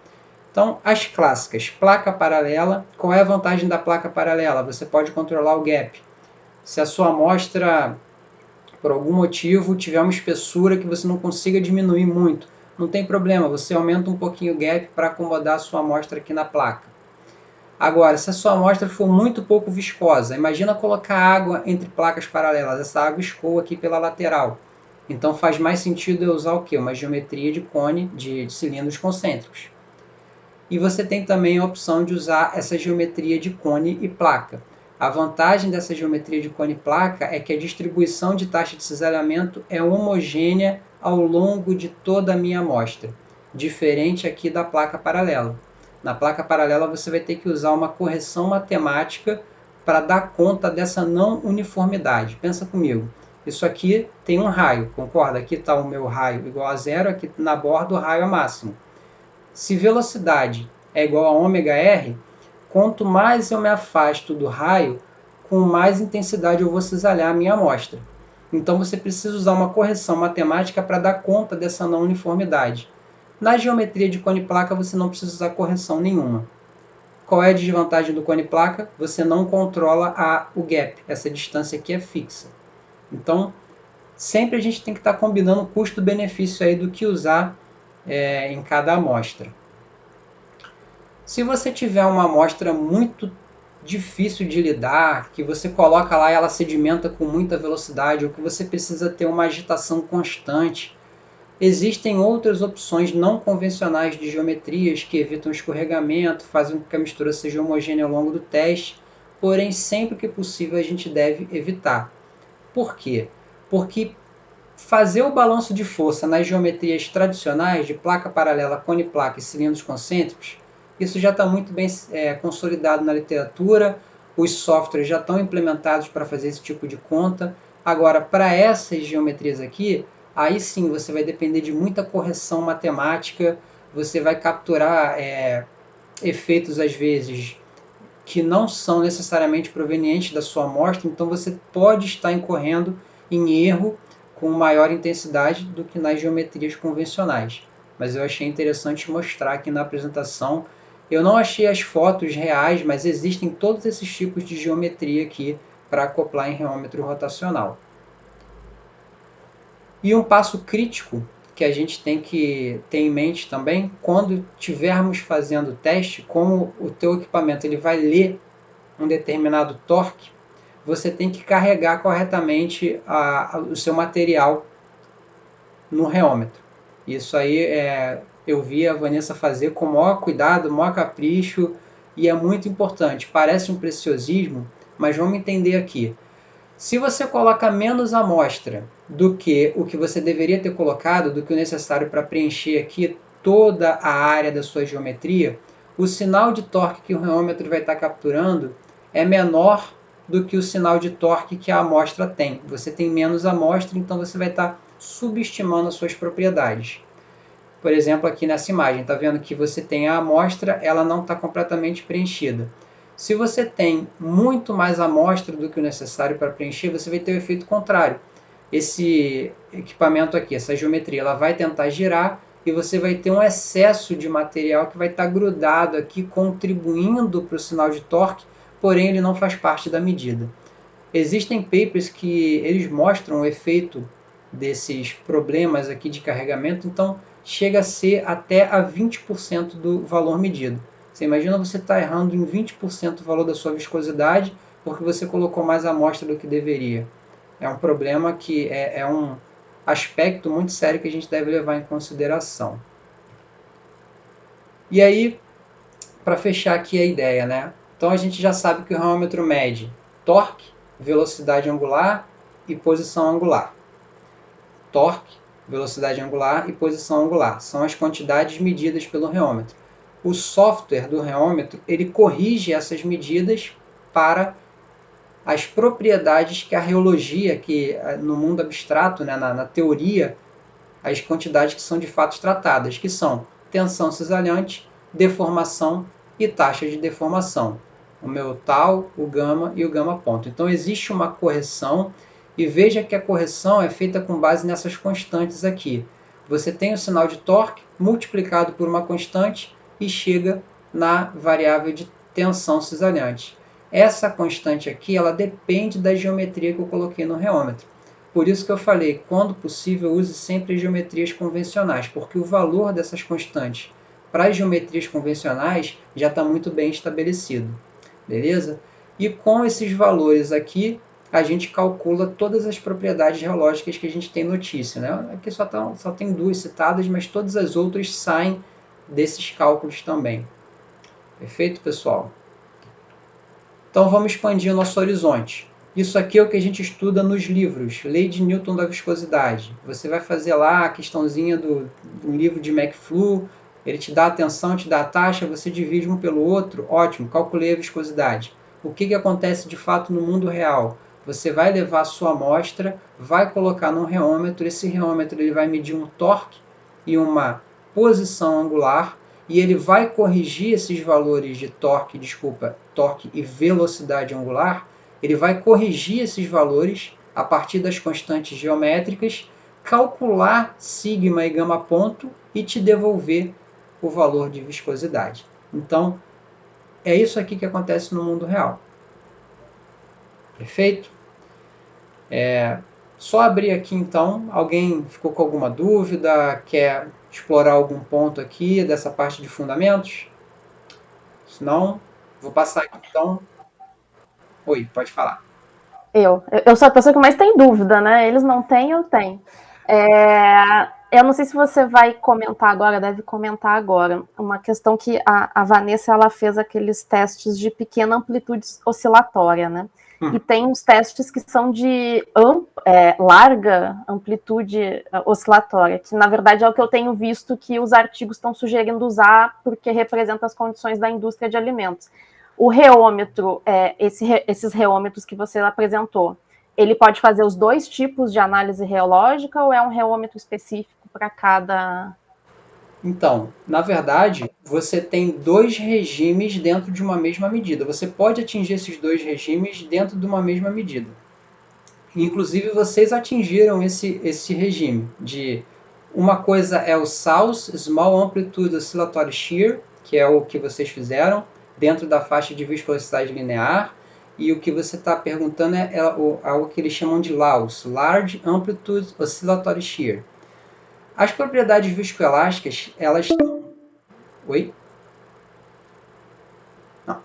Então, as clássicas, placa paralela. Qual é a vantagem da placa paralela? Você pode controlar o gap. Se a sua amostra, por algum motivo, tiver uma espessura que você não consiga diminuir muito, não tem problema, você aumenta um pouquinho o gap para acomodar a sua amostra aqui na placa. Agora, se a sua amostra for muito pouco viscosa, imagina colocar água entre placas paralelas, essa água escoa aqui pela lateral. Então faz mais sentido eu usar o quê? Uma geometria de cone, de cilindros concêntricos. E você tem também a opção de usar essa geometria de cone e placa. A vantagem dessa geometria de cone e placa é que a distribuição de taxa de cisalhamento é homogênea ao longo de toda a minha amostra, diferente aqui da placa paralela. Na placa paralela você vai ter que usar uma correção matemática para dar conta dessa não uniformidade. Pensa comigo, isso aqui tem um raio, concorda? Aqui está o meu raio igual a zero, aqui na borda o raio é máximo. Se velocidade é igual a ômega-r, quanto mais eu me afasto do raio, com mais intensidade eu vou cisalhar a minha amostra. Então você precisa usar uma correção matemática para dar conta dessa não uniformidade. Na geometria de cone-placa você não precisa usar correção nenhuma. Qual é a desvantagem do cone-placa? Você não controla o gap, essa distância aqui é fixa. Então, sempre a gente tem que estar combinando o custo-benefício aí do que usar em cada amostra. Se você tiver uma amostra muito difícil de lidar, que você coloca lá e ela sedimenta com muita velocidade, ou que você precisa ter uma agitação constante, existem outras opções não convencionais de geometrias que evitam escorregamento, fazem com que a mistura seja homogênea ao longo do teste, porém sempre que possível a gente deve evitar. Por quê? Porque fazer o balanço de força nas geometrias tradicionais de placa paralela, cone-placa e cilindros concêntricos, isso já está muito bem consolidado na literatura, os softwares já estão implementados para fazer esse tipo de conta. Agora, para essas geometrias aqui, aí sim você vai depender de muita correção matemática, você vai capturar efeitos às vezes que não são necessariamente provenientes da sua amostra, então você pode estar incorrendo em erro com maior intensidade do que nas geometrias convencionais. Mas eu achei interessante mostrar aqui na apresentação. Eu não achei as fotos reais, mas existem todos esses tipos de geometria aqui para acoplar em reômetro rotacional. E um passo crítico que a gente tem que ter em mente também, quando estivermos fazendo o teste, como o teu equipamento ele vai ler um determinado torque, você tem que carregar corretamente o seu material no reômetro. Isso aí eu vi a Vanessa fazer com o maior cuidado, o maior capricho, e é muito importante. Parece um preciosismo, mas vamos entender aqui. Se você coloca menos amostra do que o que você deveria ter colocado, do que o necessário para preencher aqui toda a área da sua geometria, o sinal de torque que o reômetro vai estar capturando é menor do que o sinal de torque que a amostra tem. Você tem menos amostra, então você vai estar subestimando as suas propriedades. Por exemplo, aqui nessa imagem, está vendo que você tem a amostra, ela não está completamente preenchida. Se você tem muito mais amostra do que o necessário para preencher, você vai ter o efeito contrário. Esse equipamento aqui, essa geometria, ela vai tentar girar e você vai ter um excesso de material que vai estar grudado aqui, contribuindo para o sinal de torque, porém ele não faz parte da medida. Existem papers que eles mostram o efeito desses problemas aqui de carregamento, então chega a ser até a 20% do valor medido. Você imagina você estar errando em 20% o valor da sua viscosidade porque você colocou mais amostra do que deveria. É um problema que é um aspecto muito sério que a gente deve levar em consideração. E aí, para fechar aqui a ideia, né? Então a gente já sabe que o reômetro mede torque, velocidade angular e posição angular. Torque, velocidade angular e posição angular são as quantidades medidas pelo reômetro. O software do reômetro ele corrige essas medidas para as propriedades que a reologia, que no mundo abstrato, né, na teoria, as quantidades que são de fato tratadas, que são tensão cisalhante, deformação e taxa de deformação. O meu tal, o gama e o gama ponto. Então existe uma correção, e veja que a correção é feita com base nessas constantes aqui. Você tem o sinal de torque multiplicado por uma constante e chega na variável de tensão cisalhante. Essa constante aqui, ela depende da geometria que eu coloquei no reômetro. Por isso que eu falei, quando possível, use sempre geometrias convencionais, porque o valor dessas constantes para as geometrias convencionais já está muito bem estabelecido. Beleza? E com esses valores aqui, a gente calcula todas as propriedades geológicas que a gente tem notícia. Né? Aqui só tem duas citadas, mas todas as outras saem desses cálculos também. Perfeito, pessoal? Então vamos expandir o nosso horizonte. Isso aqui é o que a gente estuda nos livros, Lei de Newton da viscosidade. Você vai fazer lá a questãozinha do livro de McFlu, ele te dá a tensão, te dá a taxa, você divide um pelo outro, ótimo, calculei a viscosidade. O que acontece de fato no mundo real? Você vai levar a sua amostra, vai colocar num reômetro, esse reômetro ele vai medir um torque e uma posição angular, e ele vai corrigir esses valores de torque e velocidade angular, ele vai corrigir esses valores a partir das constantes geométricas, calcular sigma e gama ponto e te devolver o valor de viscosidade. Então, é isso aqui que acontece no mundo real. Perfeito? Só abrir aqui então. Alguém ficou com alguma dúvida? Quer explorar algum ponto aqui dessa parte de fundamentos? Se não, vou passar aqui então. Oi, pode falar. Eu sou a pessoa que mais tem dúvida, né? Eles não têm, eu tenho. Eu não sei se você vai comentar agora, deve comentar agora, uma questão que a Vanessa ela fez aqueles testes de pequena amplitude oscilatória, né? E tem uns testes que são de larga amplitude oscilatória, que na verdade é o que eu tenho visto que os artigos estão sugerindo usar porque representa as condições da indústria de alimentos. O reômetro, esses reômetros que você apresentou, ele pode fazer os dois tipos de análise reológica ou é um reômetro específico para cada... Então, na verdade, você tem dois regimes dentro de uma mesma medida. Você pode atingir esses dois regimes dentro de uma mesma medida. Inclusive, vocês atingiram esse regime de... Uma coisa é o SAOS, Small Amplitude Oscillatory Shear, que é o que vocês fizeram, dentro da faixa de viscosidade linear, e o que você está perguntando é algo que eles chamam de LAOS, Large Amplitude Oscillatory Shear. As propriedades viscoelásticas, elas... Oi? Não.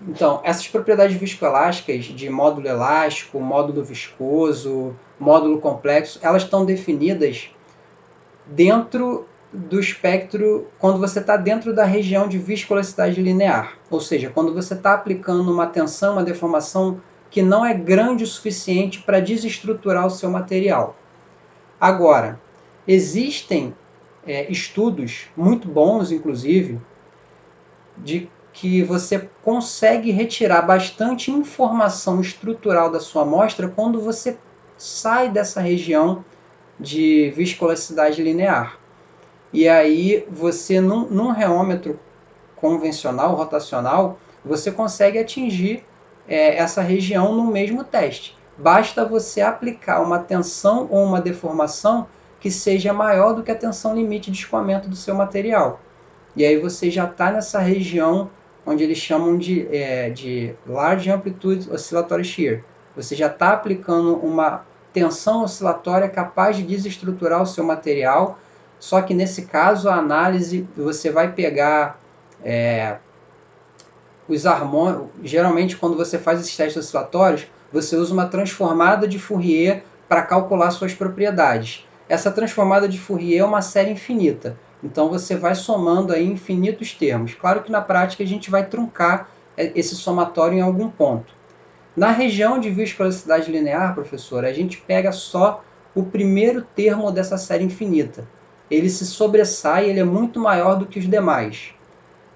Então, essas propriedades viscoelásticas de módulo elástico, módulo viscoso, módulo complexo, elas estão definidas dentro do espectro, quando você está dentro da região de viscoelasticidade linear. Ou seja, quando você está aplicando uma tensão, uma deformação que não é grande o suficiente para desestruturar o seu material. Agora, existem estudos muito bons, inclusive, de que você consegue retirar bastante informação estrutural da sua amostra quando você sai dessa região de viscoelasticidade linear. E aí você, num reômetro convencional, rotacional, você consegue atingir essa região no mesmo teste. Basta você aplicar uma tensão ou uma deformação que seja maior do que a tensão limite de escoamento do seu material. E aí você já está nessa região onde eles chamam de Large Amplitude Oscillatory Shear. Você já está aplicando uma tensão oscilatória capaz de desestruturar o seu material, só que nesse caso a análise você vai pegar os harmônicos. Geralmente quando você faz esses testes oscilatórios, você usa uma transformada de Fourier para calcular suas propriedades. Essa transformada de Fourier é uma série infinita. Então você vai somando aí infinitos termos. Claro que na prática a gente vai truncar esse somatório em algum ponto. Na região de viscoelasticidade linear, professor, a gente pega só o primeiro termo dessa série infinita. Ele se sobressai, ele é muito maior do que os demais.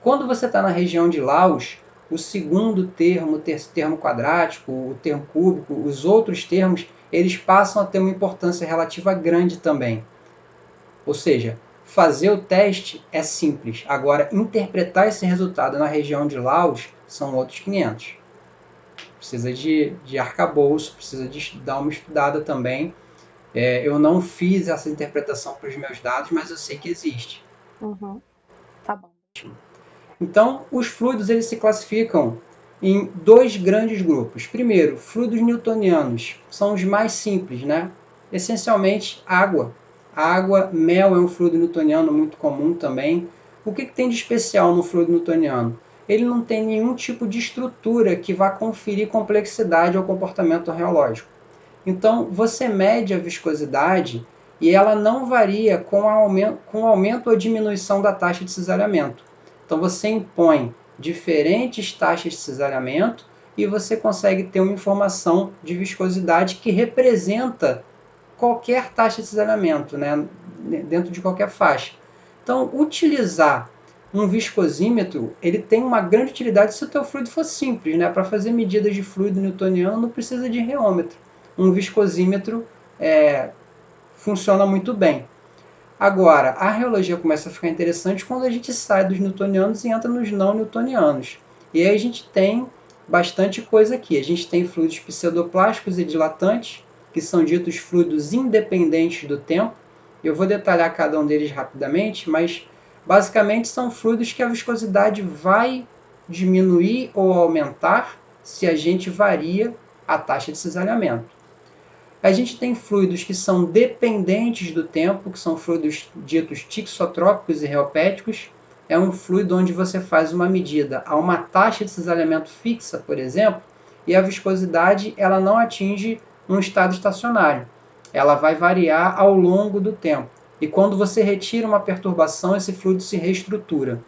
Quando você está na região de LAOS, o segundo termo, o termo quadrático, o termo cúbico, os outros termos, eles passam a ter uma importância relativa grande também. Ou seja, fazer o teste é simples. Agora, interpretar esse resultado na região de Laus são outros 500. Precisa de arcabouço, precisa de dar uma estudada também. Eu não fiz essa interpretação para os meus dados, mas eu sei que existe. Uhum. Tá bom. Então, os fluidos eles se classificam em dois grandes grupos. Primeiro, fluidos newtonianos, são os mais simples, né? Essencialmente, água. Água, mel é um fluido newtoniano muito comum também. O que tem de especial no fluido newtoniano? Ele não tem nenhum tipo de estrutura que vá conferir complexidade ao comportamento reológico. Então, você mede a viscosidade e ela não varia com o aumento ou diminuição da taxa de cisalhamento. Então, você impõe diferentes taxas de cisalhamento e você consegue ter uma informação de viscosidade que representa qualquer taxa de cisalhamento, né, dentro de qualquer faixa. Então, utilizar um viscosímetro, ele tem uma grande utilidade se o teu fluido for simples, né? Para fazer medidas de fluido newtoniano não precisa de reômetro. Um viscosímetro funciona muito bem. Agora, a reologia começa a ficar interessante quando a gente sai dos newtonianos e entra nos não newtonianos. E aí a gente tem bastante coisa aqui. A gente tem fluidos pseudoplásticos e dilatantes, que são ditos fluidos independentes do tempo. Eu vou detalhar cada um deles rapidamente, mas basicamente são fluidos que a viscosidade vai diminuir ou aumentar se a gente varia a taxa de cisalhamento. A gente tem fluidos que são dependentes do tempo, que são fluidos ditos tixotrópicos e reopéticos. É um fluido onde você faz uma medida a uma taxa de cisalhamento fixa, por exemplo, e a viscosidade ela não atinge um estado estacionário. Ela vai variar ao longo do tempo. E quando você retira uma perturbação, esse fluido se reestrutura.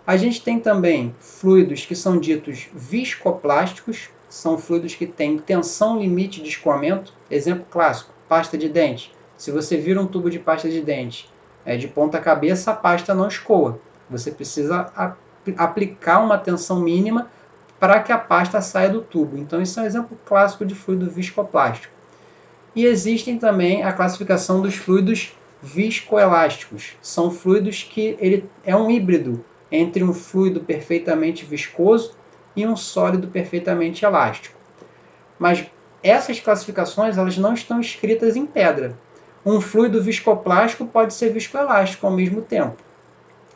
A gente tem também fluidos que são ditos viscoplásticos, são fluidos que têm tensão limite de escoamento. Exemplo clássico, pasta de dente. Se você vira um tubo de pasta de dente de ponta cabeça, a pasta não escoa. Você precisa aplicar uma tensão mínima para que a pasta saia do tubo. Então, isso é um exemplo clássico de fluido viscoplástico. E existem também a classificação dos fluidos viscoelásticos. São fluidos que ele é um híbrido entre um fluido perfeitamente viscoso e um sólido perfeitamente elástico. Mas essas classificações elas não estão escritas em pedra. Um fluido viscoplástico pode ser viscoelástico ao mesmo tempo.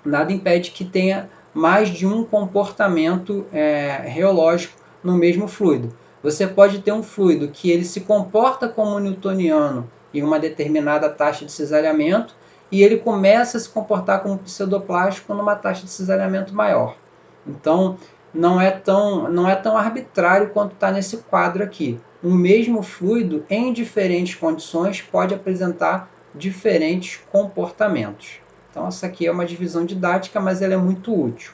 Nada impede que tenha mais de um comportamento reológico no mesmo fluido. Você pode ter um fluido que ele se comporta como newtoniano em uma determinada taxa de cisalhamento e ele começa a se comportar como pseudoplástico numa taxa de cisalhamento maior. Então, não é tão arbitrário quanto está nesse quadro aqui. Um mesmo fluido, em diferentes condições, pode apresentar diferentes comportamentos. Então, essa aqui é uma divisão didática, mas ela é muito útil.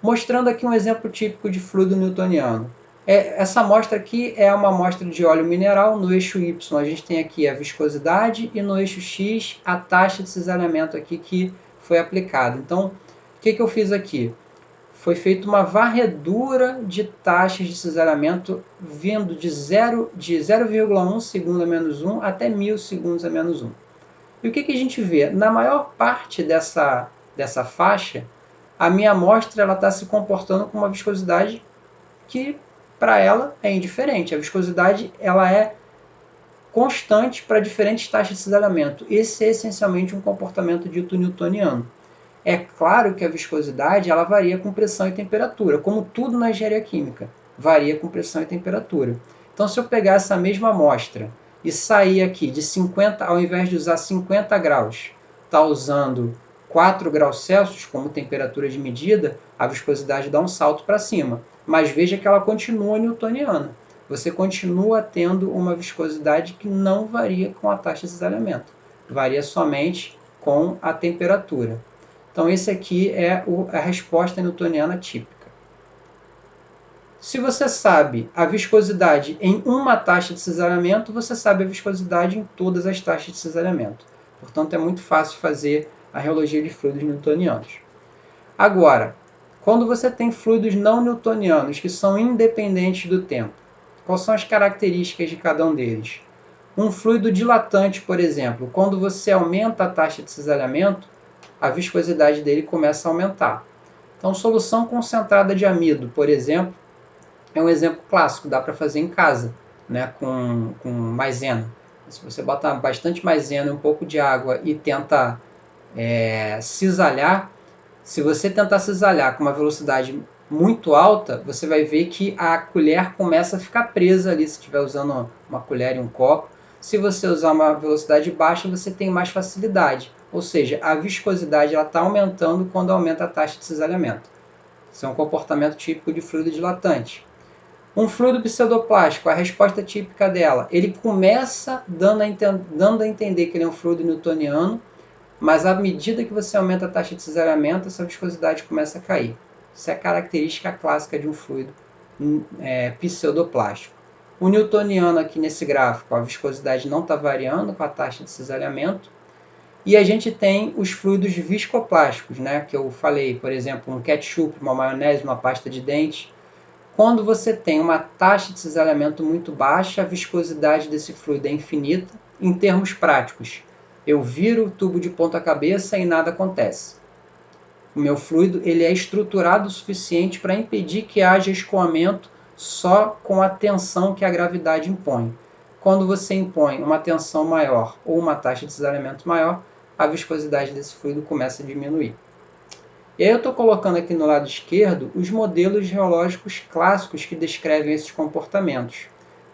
Mostrando aqui um exemplo típico de fluido newtoniano. Essa amostra aqui é uma amostra de óleo mineral. No eixo Y a gente tem aqui a viscosidade e no eixo X a taxa de cisalhamento aqui que foi aplicada. Então, o que eu fiz aqui? Foi feita uma varredura de taxas de cisalhamento vindo de 0,1 segundo a menos 1 até 1000 segundos a menos 1. E o que a gente vê? Na maior parte dessa faixa, a minha amostra está se comportando com uma viscosidade que para ela é indiferente. A viscosidade ela é constante para diferentes taxas de cisalhamento. Esse é essencialmente um comportamento dito newtoniano. É claro que a viscosidade ela varia com pressão e temperatura, como tudo na engenharia química, varia com pressão e temperatura. Então, se eu pegar essa mesma amostra e sair aqui de 50, ao invés de usar 50 graus, está usando 4 graus Celsius como temperatura de medida, a viscosidade dá um salto para cima. Mas veja que ela continua newtoniana. Você continua tendo uma viscosidade que não varia com a taxa de cisalhamento. Varia somente com a temperatura. Então, esse aqui é a resposta newtoniana típica. Se você sabe a viscosidade em uma taxa de cisalhamento, você sabe a viscosidade em todas as taxas de cisalhamento. Portanto, é muito fácil fazer a reologia de fluidos newtonianos. Agora, Quando você tem fluidos não newtonianos, que são independentes do tempo, quais são as características de cada um deles? Um fluido dilatante, por exemplo, quando você aumenta a taxa de cisalhamento, a viscosidade dele começa a aumentar. Então, solução concentrada de amido, por exemplo, é um exemplo clássico, dá para fazer em casa, né, com maisena. Se você botar bastante maisena e um pouco de água e tenta cisalhar, se você tentar cisalhar com uma velocidade muito alta, você vai ver que a colher começa a ficar presa ali, se estiver usando uma colher e um copo. Se você usar uma velocidade baixa, você tem mais facilidade. Ou seja, a viscosidade está aumentando quando aumenta a taxa de cisalhamento. Isso é um comportamento típico de fluido dilatante. Um fluido pseudoplástico, a resposta típica dela, ele começa dando a entender que ele é um fluido newtoniano, mas à medida que você aumenta a taxa de cisalhamento, essa viscosidade começa a cair. Isso é a característica clássica de um fluido pseudoplástico. O newtoniano aqui nesse gráfico, a viscosidade não está variando com a taxa de cisalhamento. E a gente tem os fluidos viscoplásticos, né, que eu falei, por exemplo, um ketchup, uma maionese, uma pasta de dente. Quando você tem uma taxa de cisalhamento muito baixa, a viscosidade desse fluido é infinita. Em termos práticos, eu viro o tubo de ponta cabeça e nada acontece. O meu fluido ele é estruturado o suficiente para impedir que haja escoamento só com a tensão que a gravidade impõe. Quando você impõe uma tensão maior ou uma taxa de cisalhamento maior, a viscosidade desse fluido começa a diminuir. E aí eu estou colocando aqui no lado esquerdo os modelos geológicos clássicos que descrevem esses comportamentos.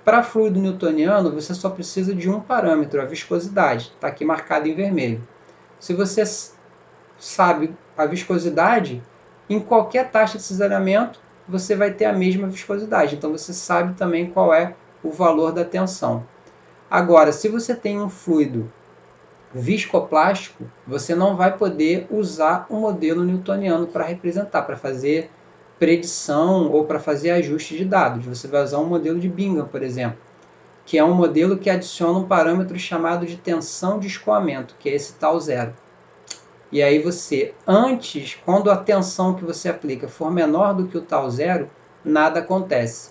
Para fluido newtoniano, você só precisa de um parâmetro, a viscosidade. Está aqui marcado em vermelho. Se você sabe a viscosidade, em qualquer taxa de cisalhamento, você vai ter a mesma viscosidade. Então você sabe também qual é o valor da tensão. Agora, se você tem um fluido viscoplástico, você não vai poder usar o modelo newtoniano para representar, para fazer predição ou para fazer ajuste de dados. Você vai usar um modelo de Bingham, por exemplo, que é um modelo que adiciona um parâmetro chamado de tensão de escoamento, que é esse tal zero. E aí você, antes, quando a tensão que você aplica for menor do que o tal zero, nada acontece.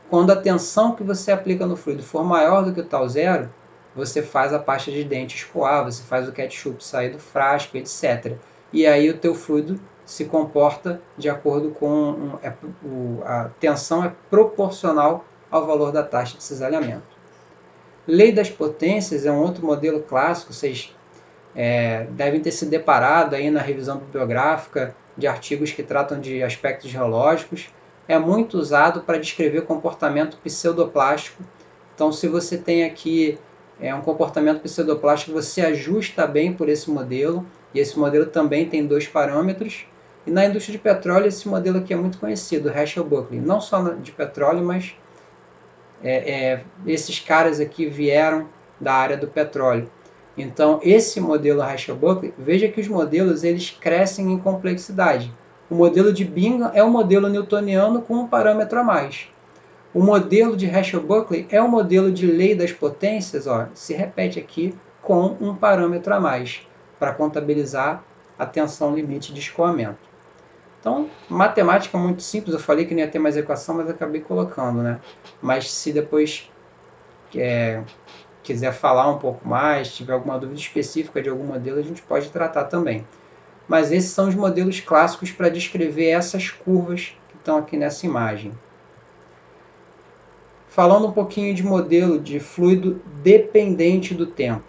Quando a tensão que você aplica no fluido for maior do que o tal zero, você faz a pasta de dente escoar, você faz o ketchup sair do frasco, etc. E aí o teu fluido se comporta de acordo com a tensão é proporcional ao valor da taxa de cisalhamento. Lei das potências é um outro modelo clássico, vocês devem ter se deparado aí na revisão bibliográfica de artigos que tratam de aspectos geológicos. É muito usado para descrever comportamento pseudoplástico. Então, se você tem aqui um comportamento pseudoplástico, você ajusta bem por esse modelo, e esse modelo também tem dois parâmetros. E na indústria de petróleo, esse modelo aqui é muito conhecido, Herschel-Buckley. Não só de petróleo, mas esses caras aqui vieram da área do petróleo. Então, esse modelo Herschel-Buckley, veja que os modelos eles crescem em complexidade. O modelo de Bingham é um modelo newtoniano com um parâmetro a mais. O modelo de Herschel-Buckley é um modelo de lei das potências, se repete aqui com um parâmetro a mais, para contabilizar a tensão limite de escoamento. Então, matemática muito simples, eu falei que não ia ter mais equação, mas acabei colocando, né? Mas se depois quiser falar um pouco mais, tiver alguma dúvida específica de algum modelo, a gente pode tratar também. Mas esses são os modelos clássicos para descrever essas curvas que estão aqui nessa imagem. Falando um pouquinho de modelo de fluido dependente do tempo.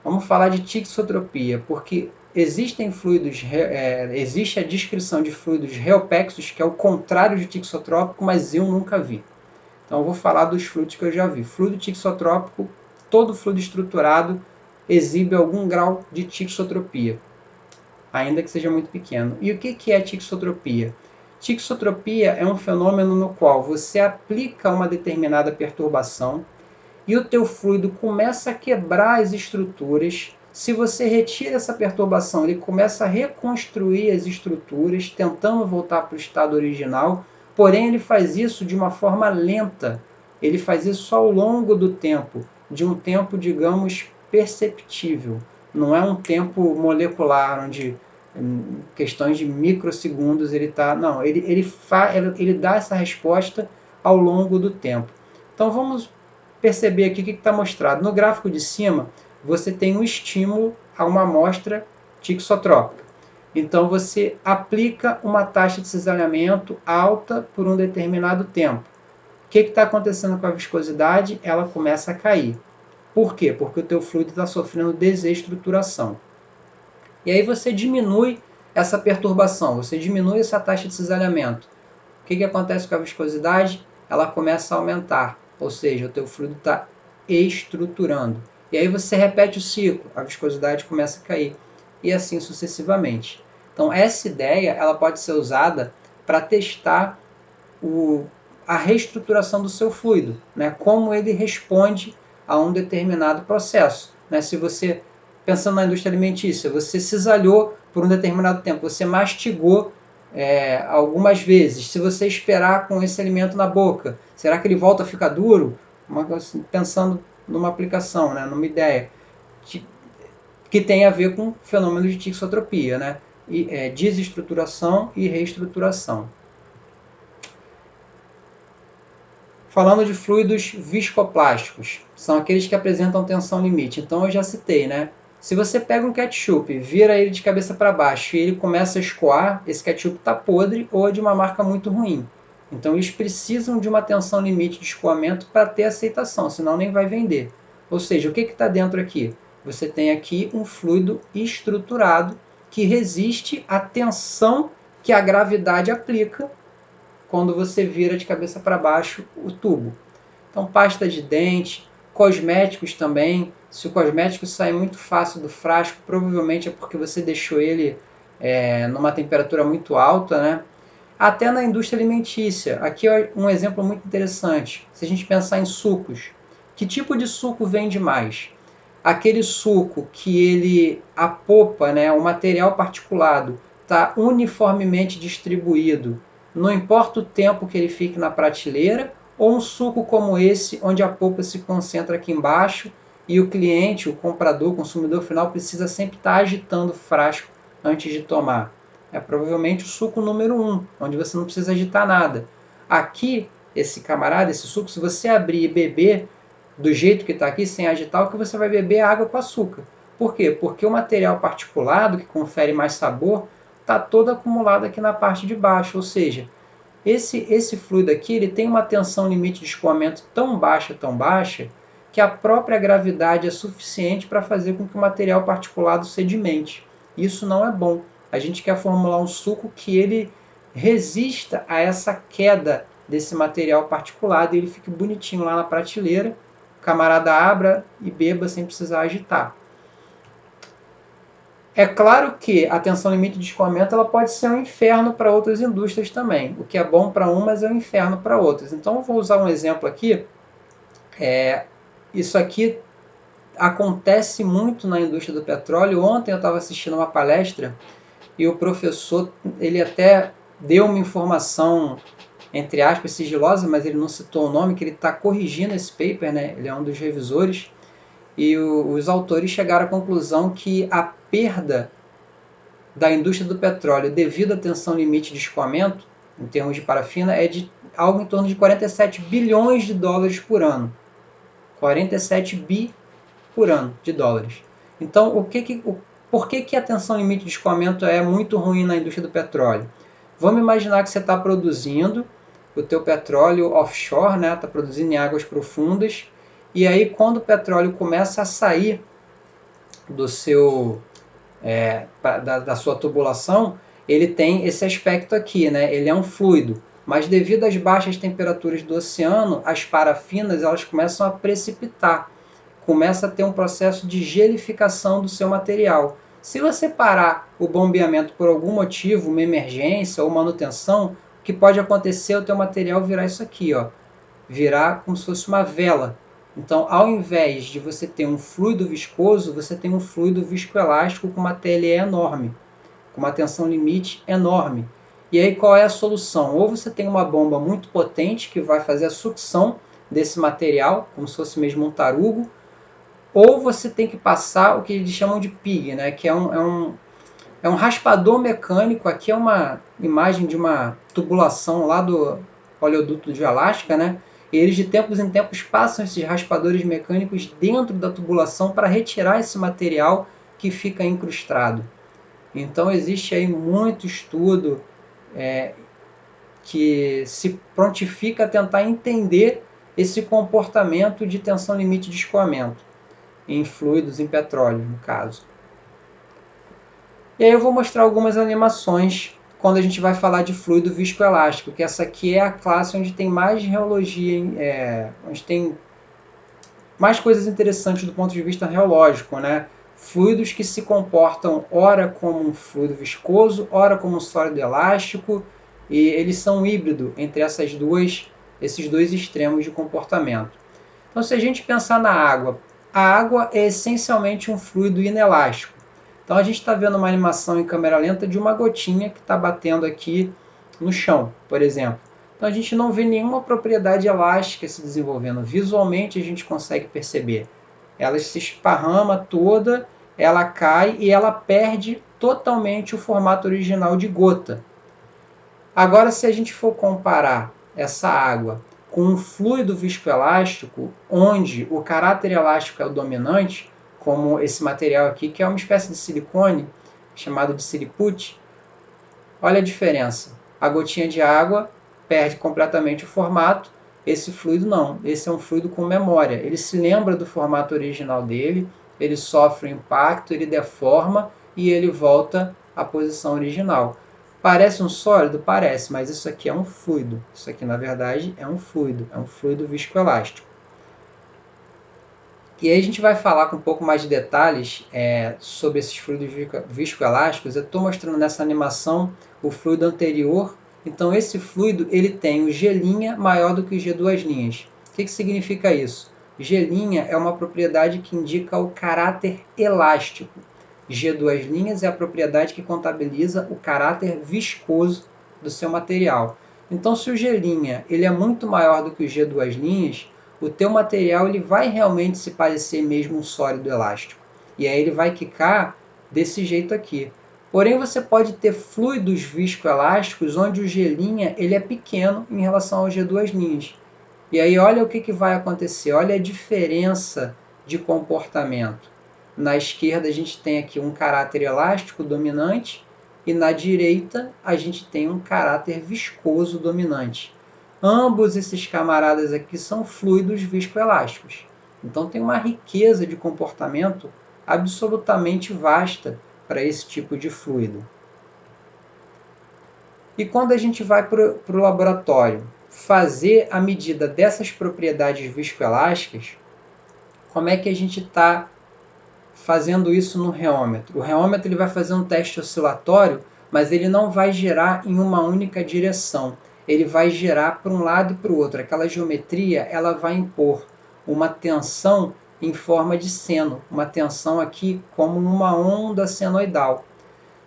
Vamos falar de tixotropia, porque existem fluidos, existe a descrição de fluidos reopexos, que é o contrário de tixotrópico, mas eu nunca vi. Então eu vou falar dos fluidos que eu já vi. Fluido tixotrópico, todo fluido estruturado exibe algum grau de tixotropia, ainda que seja muito pequeno. E o que é tixotropia? Tixotropia é um fenômeno no qual você aplica uma determinada perturbação e o teu fluido começa a quebrar as estruturas. Se você retira essa perturbação, ele começa a reconstruir as estruturas, tentando voltar para o estado original, porém ele faz isso de uma forma lenta. Ele faz isso ao longo do tempo, de um tempo, digamos, perceptível. Não é um tempo molecular, onde Em questões de microsegundos ele está... Não, ele dá essa resposta ao longo do tempo. Então vamos perceber aqui o que está mostrado. No gráfico de cima, você tem um estímulo a uma amostra tixotrópica. Então você aplica uma taxa de cisalhamento alta por um determinado tempo. O que está acontecendo com a viscosidade? Ela começa a cair. Por quê? Porque o teu fluido está sofrendo desestruturação. E aí você diminui essa perturbação, você diminui essa taxa de cisalhamento. O que acontece com a viscosidade? Ela começa a aumentar, ou seja, o teu fluido está estruturando. E aí você repete o ciclo, a viscosidade começa a cair, e assim sucessivamente. Então essa ideia ela pode ser usada para testar a reestruturação do seu fluido, né? Como ele responde a um determinado processo. Né? Se você, pensando na indústria alimentícia, você cisalhou por um determinado tempo, você mastigou algumas vezes, se você esperar com esse alimento na boca, será que ele volta a ficar duro? Pensando numa aplicação, né? Numa ideia que tem a ver com o fenômeno de tixotropia, né? Desestruturação e reestruturação. Falando de fluidos viscoplásticos, são aqueles que apresentam tensão limite. Então eu já citei, né? Se você pega um ketchup, vira ele de cabeça para baixo e ele começa a escoar, esse ketchup está podre ou é de uma marca muito ruim. Então eles precisam de uma tensão limite de escoamento para ter aceitação, senão nem vai vender. Ou seja, o que está dentro aqui? Você tem aqui um fluido estruturado que resiste à tensão que a gravidade aplica quando você vira de cabeça para baixo o tubo. Então, pasta de dente, cosméticos também. Se o cosmético sair muito fácil do frasco, provavelmente é porque você deixou ele numa temperatura muito alta, né? Até na indústria alimentícia. Aqui é um exemplo muito interessante. Se a gente pensar em sucos, que tipo de suco vende mais? Aquele suco que a polpa, né, o material particulado, está uniformemente distribuído, não importa o tempo que ele fique na prateleira, ou um suco como esse, onde a polpa se concentra aqui embaixo e o cliente, o comprador, o consumidor final, precisa sempre estar agitando o frasco antes de tomar. É provavelmente o suco número 1, onde você não precisa agitar nada. Aqui, esse camarada, esse suco, se você abrir e beber do jeito que está aqui, sem agitar, o que você vai beber é água com açúcar. Por quê? Porque o material particulado, que confere mais sabor, está todo acumulado aqui na parte de baixo, ou seja, esse fluido aqui ele tem uma tensão limite de escoamento tão baixa, que a própria gravidade é suficiente para fazer com que o material particulado sedimente. Isso não é bom. A gente quer formular um suco que ele resista a essa queda desse material particulado e ele fique bonitinho lá na prateleira, o camarada abra e beba sem precisar agitar. É claro que a tensão limite de escoamento ela pode ser um inferno para outras indústrias também. O que é bom para umas é um inferno para outras. Então eu vou usar um exemplo aqui. Isso aqui acontece muito na indústria do petróleo. Ontem eu estava assistindo uma palestra e o professor, ele até deu uma informação, entre aspas, sigilosa, mas ele não citou o nome, que ele está corrigindo esse paper, né? Ele é um dos revisores. E os autores chegaram à conclusão que a perda da indústria do petróleo devido à tensão limite de escoamento, em termos de parafina, é de algo em torno de 47 bilhões de dólares por ano. 47 bi por ano de dólares. Então, por que a tensão limite de escoamento é muito ruim na indústria do petróleo? Vamos imaginar que você está produzindo o teu petróleo offshore, né? Está produzindo em águas profundas, e aí quando o petróleo começa a sair do seu da sua tubulação, ele tem esse aspecto aqui, né? Ele é um fluido, mas devido às baixas temperaturas do oceano, as parafinas elas começam a precipitar, começa a ter um processo de gelificação do seu material. Se você parar o bombeamento por algum motivo, uma emergência ou manutenção, o que pode acontecer é o teu material virar isso aqui, ó, virar como se fosse uma vela. Então, ao invés de você ter um fluido viscoso, você tem um fluido viscoelástico com uma TLE enorme, com uma tensão limite enorme. E aí qual é a solução? Ou você tem uma bomba muito potente que vai fazer a sucção desse material, como se fosse mesmo um tarugo, ou você tem que passar o que eles chamam de PIG, né? Que é É um raspador mecânico. Aqui é uma imagem de uma tubulação lá do oleoduto de Alasca, né? E eles de tempos em tempos passam esses raspadores mecânicos dentro da tubulação para retirar esse material que fica incrustado. Então existe aí muito estudo que se prontifica a tentar entender esse comportamento de tensão limite de escoamento em fluidos, em petróleo, no caso. E aí eu vou mostrar algumas animações quando a gente vai falar de fluido viscoelástico, que essa aqui é a classe onde tem mais reologia, onde tem mais coisas interessantes do ponto de vista reológico, né? Fluidos que se comportam ora como um fluido viscoso, ora como um sólido elástico, e eles são híbrido entre esses dois extremos de comportamento. Então, se a gente pensar na água, a água é essencialmente um fluido inelástico. Então, a gente está vendo uma animação em câmera lenta de uma gotinha que está batendo aqui no chão, por exemplo. Então, a gente não vê nenhuma propriedade elástica se desenvolvendo. Visualmente, a gente consegue perceber. Ela se esparrama toda, ela cai e ela perde totalmente o formato original de gota. Agora, se a gente for comparar essa água com um fluido viscoelástico, onde o caráter elástico é o dominante, como esse material aqui, que é uma espécie de silicone, chamado de silipute, olha a diferença. A gotinha de água perde completamente o formato, esse fluido não. Esse é um fluido com memória. Ele se lembra do formato original dele, ele sofre um impacto, ele deforma e ele volta à posição original. Parece um sólido? Parece, mas isso aqui é um fluido. Isso aqui, na verdade, é um fluido viscoelástico. E aí a gente vai falar com um pouco mais de detalhes sobre esses fluidos viscoelásticos. Eu estou mostrando nessa animação o fluido anterior. Então esse fluido ele tem o G' maior do que o G2'. O que significa isso? G' é uma propriedade que indica o caráter elástico. G2' é a propriedade que contabiliza o caráter viscoso do seu material. Então se o G' ele é muito maior do que o G2', o teu material ele vai realmente se parecer mesmo um sólido elástico. E aí ele vai quicar desse jeito aqui. Porém, você pode ter fluidos viscoelásticos onde o G' ele é pequeno em relação ao G2'. E aí olha o que vai acontecer, olha a diferença de comportamento. Na esquerda a gente tem aqui um caráter elástico dominante e na direita a gente tem um caráter viscoso dominante. Ambos esses camaradas aqui são fluidos viscoelásticos. Então tem uma riqueza de comportamento absolutamente vasta para esse tipo de fluido. E quando a gente vai para o laboratório fazer a medida dessas propriedades viscoelásticas, como é que a gente está fazendo isso no reômetro? O reômetro ele vai fazer um teste oscilatório, mas ele não vai girar em uma única direção. Ele vai girar para um lado e para o outro. Aquela geometria ela vai impor uma tensão em forma de seno, uma tensão aqui como uma onda senoidal.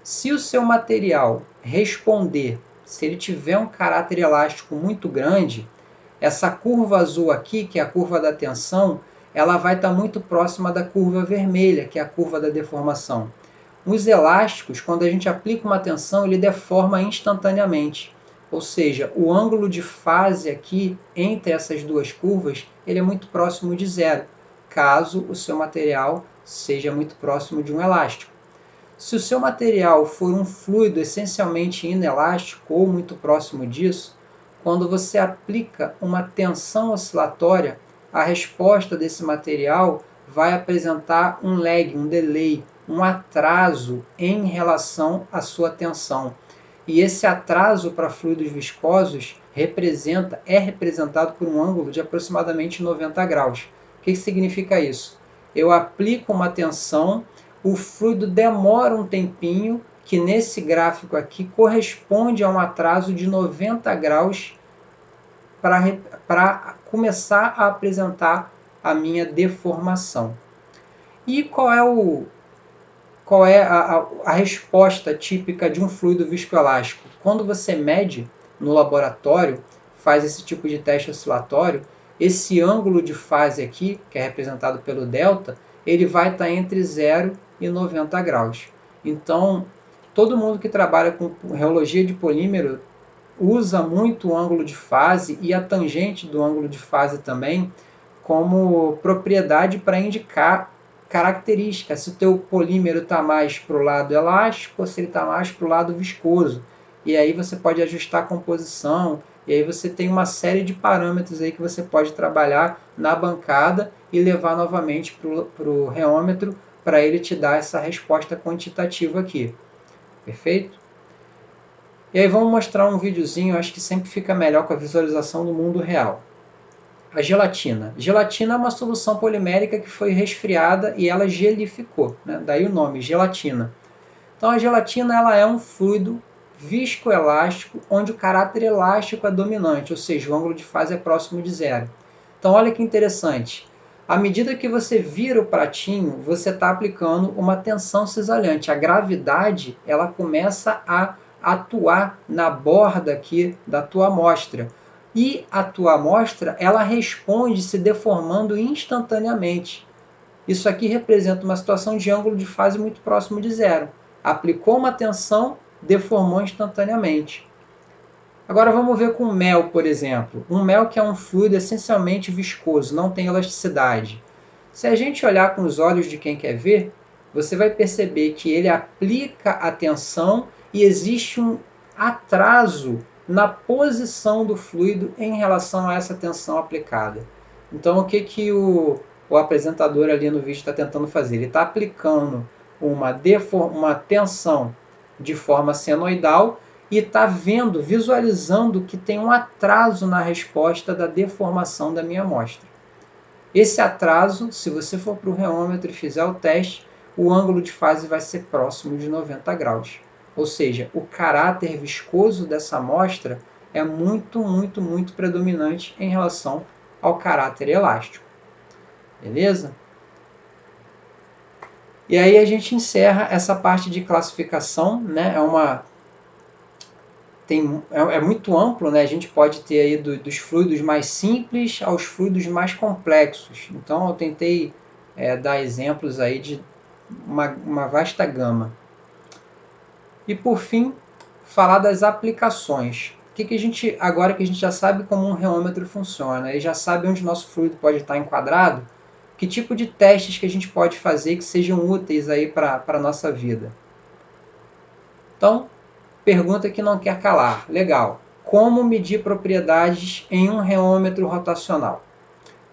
Se o seu material responder, se ele tiver um caráter elástico muito grande, essa curva azul aqui, que é a curva da tensão, ela vai estar muito próxima da curva vermelha, que é a curva da deformação. Os elásticos, quando a gente aplica uma tensão, ele deforma instantaneamente. Ou seja, o ângulo de fase aqui entre essas duas curvas ele é muito próximo de zero, caso o seu material seja muito próximo de um elástico. Se o seu material for um fluido essencialmente inelástico ou muito próximo disso, quando você aplica uma tensão oscilatória, a resposta desse material vai apresentar um lag, um delay, um atraso em relação à sua tensão. E esse atraso para fluidos viscosos é representado por um ângulo de aproximadamente 90 graus. O que significa isso? Eu aplico uma tensão, o fluido demora um tempinho, que nesse gráfico aqui corresponde a um atraso de 90 graus para começar a apresentar a minha deformação. E qual é a resposta típica de um fluido viscoelástico? Quando você mede no laboratório, faz esse tipo de teste oscilatório, esse ângulo de fase aqui, que é representado pelo delta, ele vai estar entre 0 e 90 graus. Então, todo mundo que trabalha com reologia de polímero usa muito o ângulo de fase e a tangente do ângulo de fase também como propriedade para indicar características, se o teu polímero está mais para o lado elástico ou se ele está mais para o lado viscoso. E aí você pode ajustar a composição, e aí você tem uma série de parâmetros aí que você pode trabalhar na bancada e levar novamente para o reômetro para ele te dar essa resposta quantitativa aqui. Perfeito? E aí vamos mostrar um videozinho, acho que sempre fica melhor com a visualização do mundo real. A gelatina. Gelatina é uma solução polimérica que foi resfriada e ela gelificou, né? Daí o nome, gelatina. Então a gelatina ela é um fluido viscoelástico onde o caráter elástico é dominante, ou seja, o ângulo de fase é próximo de zero. Então olha que interessante. À medida que você vira o pratinho, você está aplicando uma tensão cisalhante. A gravidade ela começa a atuar na borda aqui da tua amostra. E a tua amostra ela responde se deformando instantaneamente. Isso aqui representa uma situação de ângulo de fase muito próximo de zero. Aplicou uma tensão, deformou instantaneamente. Agora vamos ver com mel, por exemplo. Um mel que é um fluido essencialmente viscoso, não tem elasticidade. Se a gente olhar com os olhos de quem quer ver, você vai perceber que ele aplica a tensão e existe um atraso na posição do fluido em relação a essa tensão aplicada. Então o que o apresentador ali no vídeo está tentando fazer? Ele está aplicando uma tensão de forma senoidal e está vendo, visualizando que tem um atraso na resposta da deformação da minha amostra. Esse atraso, se você for para o reômetro e fizer o teste, o ângulo de fase vai ser próximo de 90 graus. Ou seja, o caráter viscoso dessa amostra é muito, muito, muito predominante em relação ao caráter elástico. Beleza? E aí a gente encerra essa parte de classificação, né? É muito amplo, né? A gente pode ter aí dos fluidos mais simples aos fluidos mais complexos. Então eu tentei dar exemplos aí de uma vasta gama. E por fim, falar das aplicações. Agora que a gente já sabe como um reômetro funciona e já sabe onde nosso fluido pode estar enquadrado, que tipo de testes que a gente pode fazer que sejam úteis aí para a nossa vida? Então, pergunta que não quer calar. Legal. Como medir propriedades em um reômetro rotacional?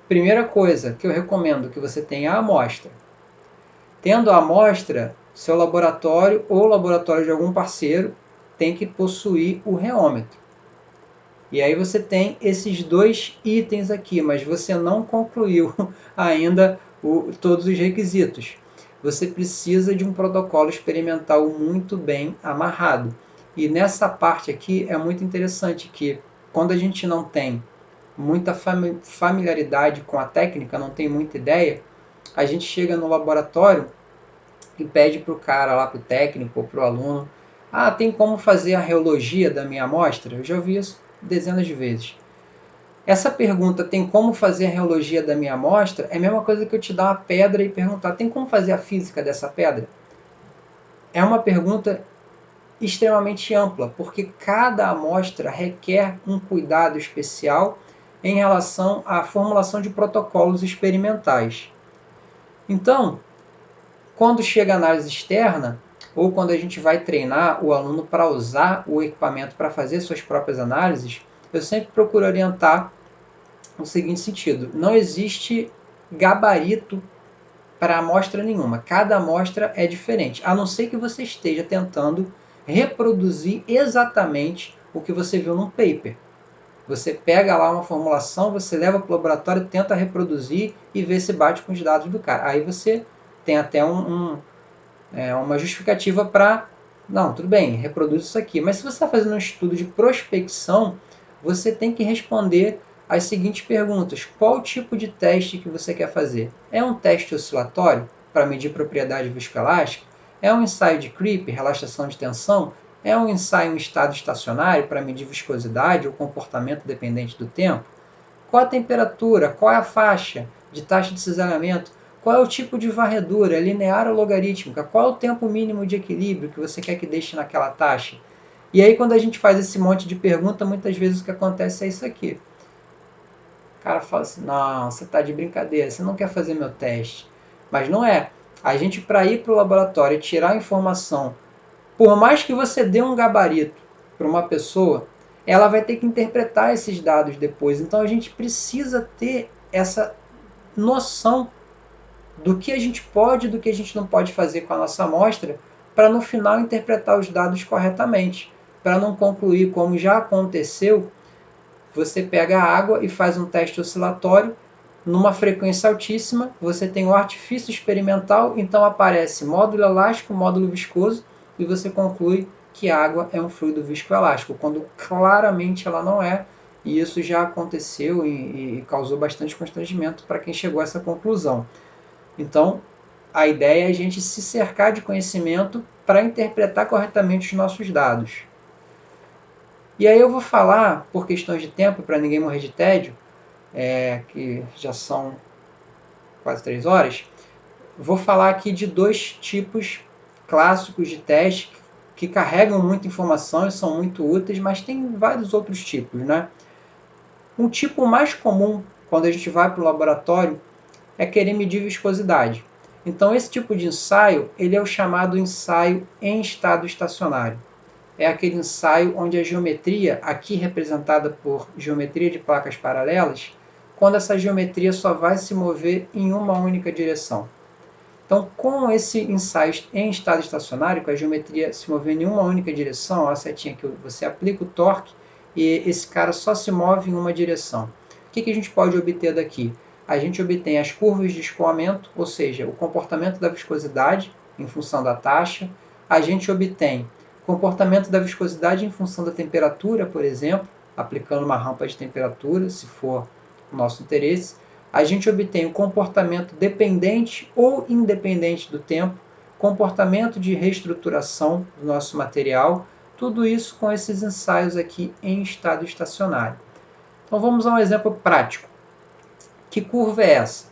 Primeira coisa que eu recomendo que você tenha a amostra. Tendo a amostra, seu laboratório ou laboratório de algum parceiro tem que possuir o reômetro. E aí você tem esses dois itens aqui, mas você não concluiu ainda todos os requisitos. Você precisa de um protocolo experimental muito bem amarrado. E nessa parte aqui é muito interessante que quando a gente não tem muita familiaridade com a técnica, não tem muita ideia, a gente chega no laboratório e pede para o cara lá, para o técnico ou para o aluno, tem como fazer a reologia da minha amostra? Eu já ouvi isso dezenas de vezes. Essa pergunta, tem como fazer a reologia da minha amostra, é a mesma coisa que eu te dar uma pedra e perguntar, tem como fazer a física dessa pedra? É uma pergunta extremamente ampla, porque cada amostra requer um cuidado especial em relação à formulação de protocolos experimentais. Então, quando chega a análise externa, ou quando a gente vai treinar o aluno para usar o equipamento para fazer suas próprias análises, eu sempre procuro orientar no seguinte sentido: não existe gabarito para amostra nenhuma. Cada amostra é diferente, a não ser que você esteja tentando reproduzir exatamente o que você viu num paper. Você pega lá uma formulação, você leva para o laboratório, tenta reproduzir e vê se bate com os dados do cara. Aí você tem até uma justificativa para, não, tudo bem, reproduz isso aqui. Mas se você está fazendo um estudo de prospecção, você tem que responder as seguintes perguntas. Qual tipo de teste que você quer fazer? É um teste oscilatório para medir propriedade viscoelástica? É um ensaio de creep, relaxação de tensão? É um ensaio em estado estacionário para medir viscosidade ou comportamento dependente do tempo? Qual a temperatura? Qual é a faixa de taxa de cisalhamento? Qual é o tipo de varredura, linear ou logarítmica? Qual é o tempo mínimo de equilíbrio que você quer que deixe naquela taxa? E aí, quando a gente faz esse monte de pergunta, muitas vezes o que acontece é isso aqui. O cara fala assim, não, você está de brincadeira, você não quer fazer meu teste. Mas não é. A gente, para ir para o laboratório e tirar a informação, por mais que você dê um gabarito para uma pessoa, ela vai ter que interpretar esses dados depois. Então a gente precisa ter essa noção do que a gente pode e do que a gente não pode fazer com a nossa amostra, para no final interpretar os dados corretamente, para não concluir, como já aconteceu, você pega a água e faz um teste oscilatório numa frequência altíssima, você tem um artifício experimental, então aparece módulo elástico, módulo viscoso, e você conclui que a água é um fluido viscoelástico, quando claramente ela não é, e isso já aconteceu e causou bastante constrangimento para quem chegou a essa conclusão. Então, a ideia é a gente se cercar de conhecimento para interpretar corretamente os nossos dados. E aí eu vou falar, por questões de tempo, para ninguém morrer de tédio, que já são quase 3 horas, vou falar aqui de 2 tipos clássicos de teste que carregam muita informação e são muito úteis, mas tem vários outros tipos, né? Um tipo mais comum, quando a gente vai para o laboratório, é querer medir viscosidade. Então, esse tipo de ensaio, ele é o chamado ensaio em estado estacionário. É aquele ensaio onde a geometria, aqui representada por geometria de placas paralelas, quando essa geometria só vai se mover em uma única direção. Então, com esse ensaio em estado estacionário, com a geometria se movendo em uma única direção, a setinha que você aplica o torque, e esse cara só se move em uma direção. O que a gente pode obter daqui? A gente obtém as curvas de escoamento, ou seja, o comportamento da viscosidade em função da taxa. A gente obtém comportamento da viscosidade em função da temperatura, por exemplo, aplicando uma rampa de temperatura, se for o nosso interesse. A gente obtém o comportamento dependente ou independente do tempo, comportamento de reestruturação do nosso material, tudo isso com esses ensaios aqui em estado estacionário. Então vamos a um exemplo prático. Que curva é essa?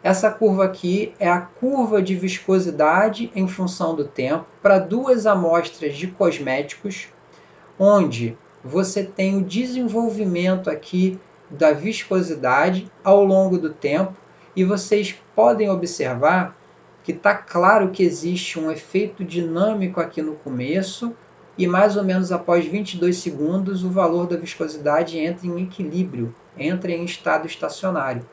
Essa curva aqui é a curva de viscosidade em função do tempo para 2 amostras de cosméticos, onde você tem o desenvolvimento aqui da viscosidade ao longo do tempo, e vocês podem observar que está claro que existe um efeito dinâmico aqui no começo, e mais ou menos após 22 segundos o valor da viscosidade entra em equilíbrio, entra em estado estacionário.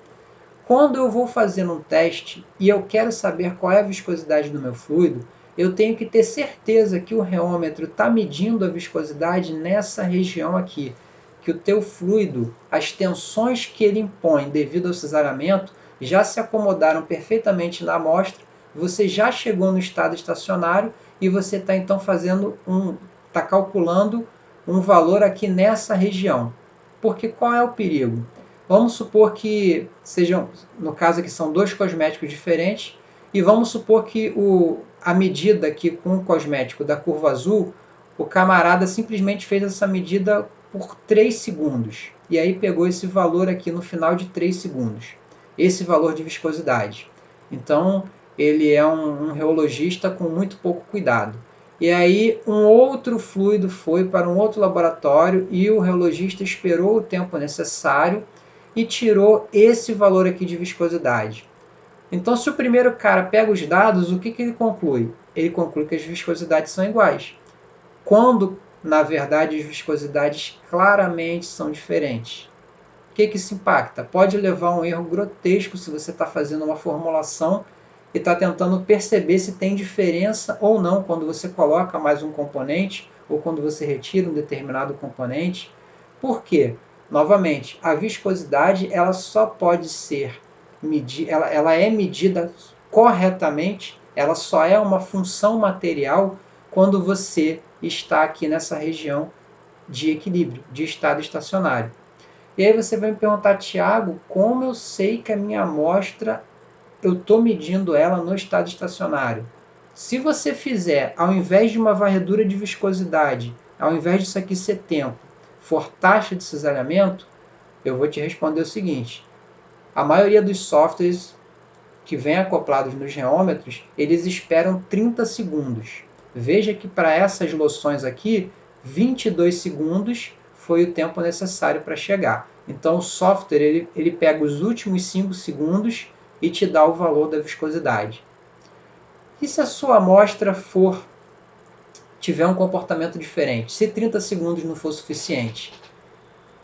Quando eu vou fazer um teste e eu quero saber qual é a viscosidade do meu fluido, eu tenho que ter certeza que o reômetro está medindo a viscosidade nessa região aqui, que o teu fluido, as tensões que ele impõe devido ao cesareamento, já se acomodaram perfeitamente na amostra, você já chegou no estado estacionário e você está então está calculando um valor aqui nessa região. Porque qual é o perigo? Vamos supor que sejam, no caso aqui são 2 cosméticos diferentes, e vamos supor que a medida aqui com o cosmético da curva azul, o camarada simplesmente fez essa medida por 3 segundos. E aí pegou esse valor aqui no final de 3 segundos. Esse valor de viscosidade. Então, ele é um reologista com muito pouco cuidado. E aí um outro fluido foi para um outro laboratório e o reologista esperou o tempo necessário e tirou esse valor aqui de viscosidade. Então, se o primeiro cara pega os dados, o que ele conclui? Ele conclui que as viscosidades são iguais, quando, na verdade, as viscosidades claramente são diferentes. O que isso impacta? Pode levar a um erro grotesco se você está fazendo uma formulação e está tentando perceber se tem diferença ou não quando você coloca mais um componente ou quando você retira um determinado componente. Por quê? Novamente, a viscosidade ela só pode ser medida, ela é medida corretamente, ela só é uma função material quando você está aqui nessa região de equilíbrio, de estado estacionário. E aí você vai me perguntar, Tiago, como eu sei que a minha amostra, eu estou medindo ela no estado estacionário? Se você fizer, ao invés de uma varredura de viscosidade, ao invés disso aqui ser tempo, for taxa de cisalhamento, eu vou te responder o seguinte: a maioria dos softwares que vêm acoplados nos reômetros, eles esperam 30 segundos. Veja que para essas loções aqui, 22 segundos foi o tempo necessário para chegar. Então o software ele pega os últimos 5 segundos e te dá o valor da viscosidade. E se a sua amostra tiver um comportamento diferente? Se 30 segundos não for suficiente,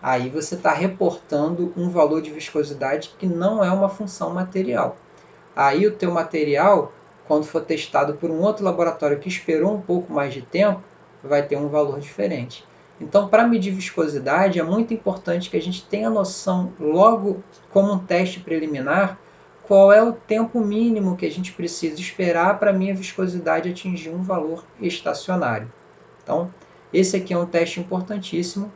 aí você está reportando um valor de viscosidade que não é uma função material. Aí o teu material, quando for testado por um outro laboratório que esperou um pouco mais de tempo, vai ter um valor diferente. Então, para medir viscosidade, é muito importante que a gente tenha noção, logo como um teste preliminar, qual é o tempo mínimo que a gente precisa esperar para a minha viscosidade atingir um valor estacionário. Então, esse aqui é um teste importantíssimo,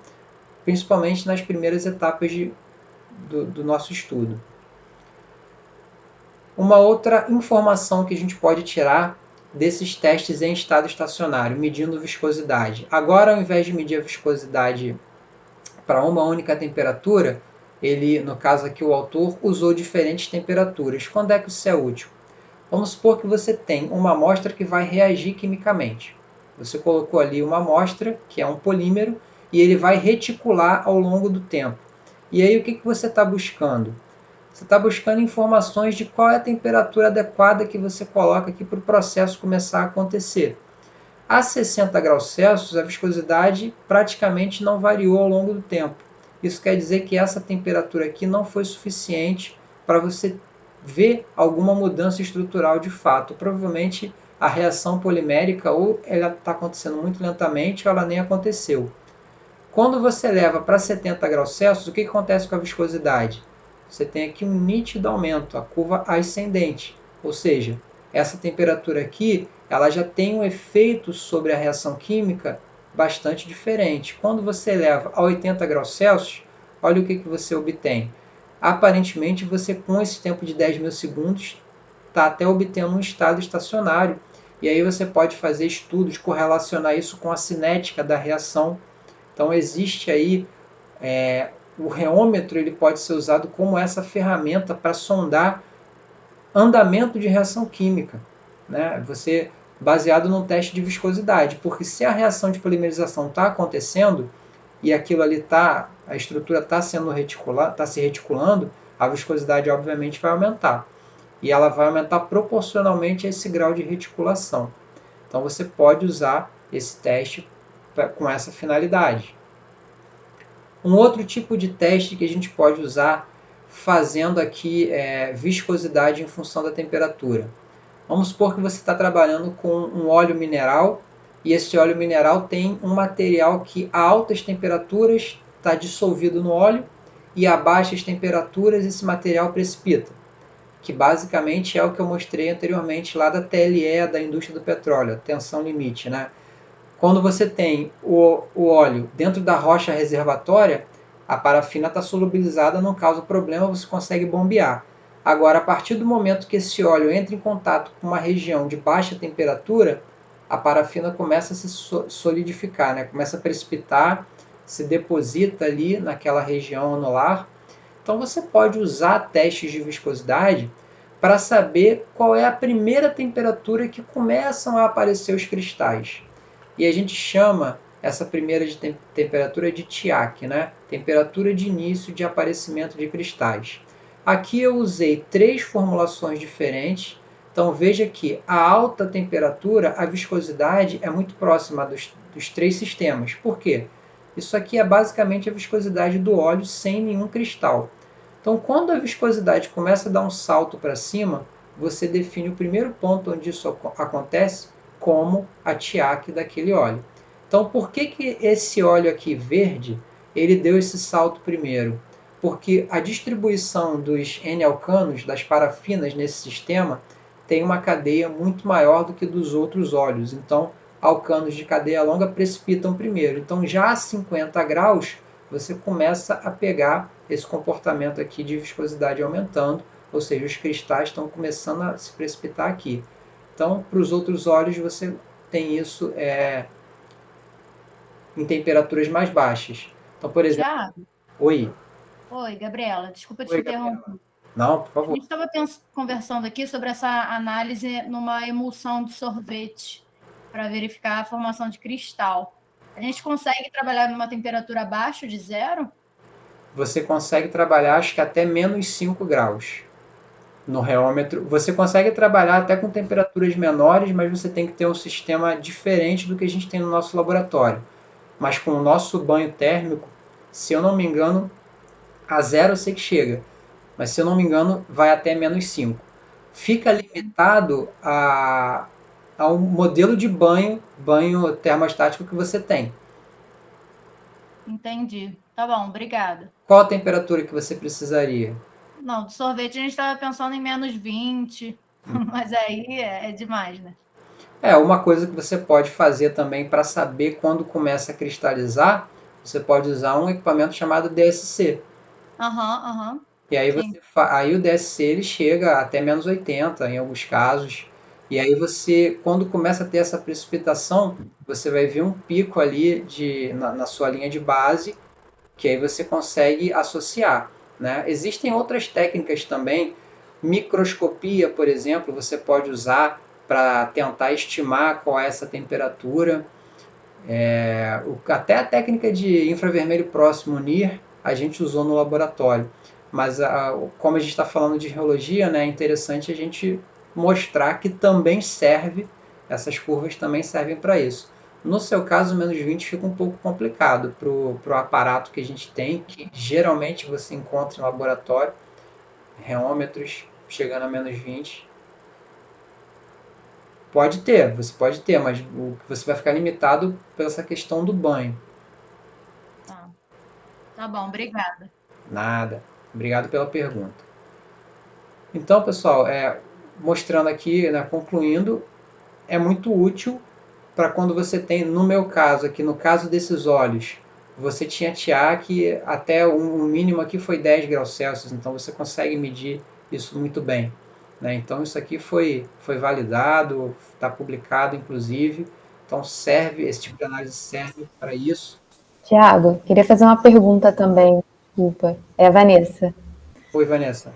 principalmente nas primeiras etapas do nosso estudo. Uma outra informação que a gente pode tirar desses testes em estado estacionário, medindo viscosidade. Agora, ao invés de medir a viscosidade para uma única temperatura, ele, no caso aqui, o autor usou diferentes temperaturas. Quando é que isso é útil? Vamos supor que você tem uma amostra que vai reagir quimicamente. Você colocou ali uma amostra, que é um polímero, e ele vai reticular ao longo do tempo. E aí o que você está buscando? Você está buscando informações de qual é a temperatura adequada que você coloca aqui para o processo começar a acontecer. A 60 graus Celsius, a viscosidade praticamente não variou ao longo do tempo. Isso quer dizer que essa temperatura aqui não foi suficiente para você ver alguma mudança estrutural de fato. Provavelmente a reação polimérica ou ela está acontecendo muito lentamente ou ela nem aconteceu. Quando você leva para 70 graus Celsius, o que acontece com a viscosidade? Você tem aqui um nítido aumento, a curva ascendente, ou seja, essa temperatura aqui ela já tem um efeito sobre a reação química bastante diferente. Quando você leva a 80 graus Celsius, olha o que você obtém. Aparentemente, você com esse tempo de 10 mil segundos está até obtendo um estado estacionário. E aí você pode fazer estudos, correlacionar isso com a cinética da reação. Então existe aí o reômetro, ele pode ser usado como essa ferramenta para sondar andamento de reação química, né? Você baseado num teste de viscosidade, porque se a reação de polimerização está acontecendo e aquilo ali a estrutura está sendo está se reticulando, a viscosidade obviamente vai aumentar e ela vai aumentar proporcionalmente a esse grau de reticulação. Então você pode usar esse teste com essa finalidade. Um outro tipo de teste que a gente pode usar fazendo aqui viscosidade em função da temperatura. Vamos supor que você está trabalhando com um óleo mineral e esse óleo mineral tem um material que a altas temperaturas está dissolvido no óleo e a baixas temperaturas esse material precipita, que basicamente é o que eu mostrei anteriormente lá da TLE, da indústria do petróleo, tensão limite, né? Quando você tem o óleo dentro da rocha reservatória, a parafina está solubilizada, não causa problema, você consegue bombear. Agora, a partir do momento que esse óleo entra em contato com uma região de baixa temperatura, a parafina começa a se solidificar, né? Começa a precipitar, se deposita ali naquela região anular. Então você pode usar testes de viscosidade para saber qual é a primeira temperatura que começam a aparecer os cristais. E a gente chama essa primeira temperatura de TIAC, né? Temperatura de início de aparecimento de cristais. Aqui eu usei 3 formulações diferentes. Então veja que a alta temperatura, a viscosidade é muito próxima dos 3 sistemas. Por quê? Isso aqui é basicamente a viscosidade do óleo sem nenhum cristal. Então quando a viscosidade começa a dar um salto para cima, você define o primeiro ponto onde isso acontece como a TIAC daquele óleo. Então, por que esse óleo aqui verde, ele deu esse salto primeiro? Porque a distribuição dos N-alcanos, das parafinas nesse sistema, tem uma cadeia muito maior do que dos outros óleos. Então, alcanos de cadeia longa precipitam primeiro. Então, já a 50 graus, você começa a pegar esse comportamento aqui de viscosidade aumentando, ou seja, os cristais estão começando a se precipitar aqui. Então, para os outros óleos, você tem isso em temperaturas mais baixas. Então, por exemplo... Tiago? Oi. Oi, Gabriela. Desculpa te Oi, interromper. Gabriela. Não, por A favor. gente estava conversando aqui sobre essa análise numa emulsão de sorvete para verificar a formação de cristal. A gente consegue trabalhar numa temperatura abaixo de zero? Você consegue trabalhar, acho que até menos 5 graus no reômetro. Você consegue trabalhar até com temperaturas menores, mas você tem que ter um sistema diferente do que a gente tem no nosso laboratório. Mas com o nosso banho térmico, se eu não me engano, a zero eu sei que chega, mas se eu não me engano, vai até menos 5. Fica limitado ao modelo de banho termostático que você tem. Entendi. Tá bom, obrigada. Qual a temperatura que você precisaria? Não, de sorvete a gente estava pensando em menos 20, mas aí é demais, né? Uma coisa que você pode fazer também para saber quando começa a cristalizar, você pode usar um equipamento chamado DSC. Aham, aham. E aí, Sim. aí o DSC ele chega até menos 80 em alguns casos. E aí você, quando começa a ter essa precipitação, você vai ver um pico ali na sua linha de base, que aí você consegue associar. Né? Existem outras técnicas também, microscopia, por exemplo, você pode usar para tentar estimar qual é essa temperatura. Até a técnica de infravermelho próximo, NIR, a gente usou no laboratório. Mas como a gente está falando de geologia, né, é interessante a gente mostrar que também serve, essas curvas também servem para isso. No seu caso, menos 20 fica um pouco complicado para o aparato que a gente tem, que geralmente você encontra em laboratório, reômetros chegando a menos 20. Você pode ter, mas você vai ficar limitado pela essa questão do banho. Tá bom, obrigada. Nada. Obrigado pela pergunta. Então, pessoal, mostrando aqui, né, concluindo, é muito útil para quando você tem, no meu caso aqui, no caso desses óleos, você tinha TA que até o mínimo aqui foi 10 graus Celsius, então você consegue medir isso muito bem. Né? Então isso aqui foi validado, está publicado inclusive, então serve, esse tipo de análise serve para isso. Tiago, queria fazer uma pergunta também, desculpa. É a Vanessa. Oi, Vanessa.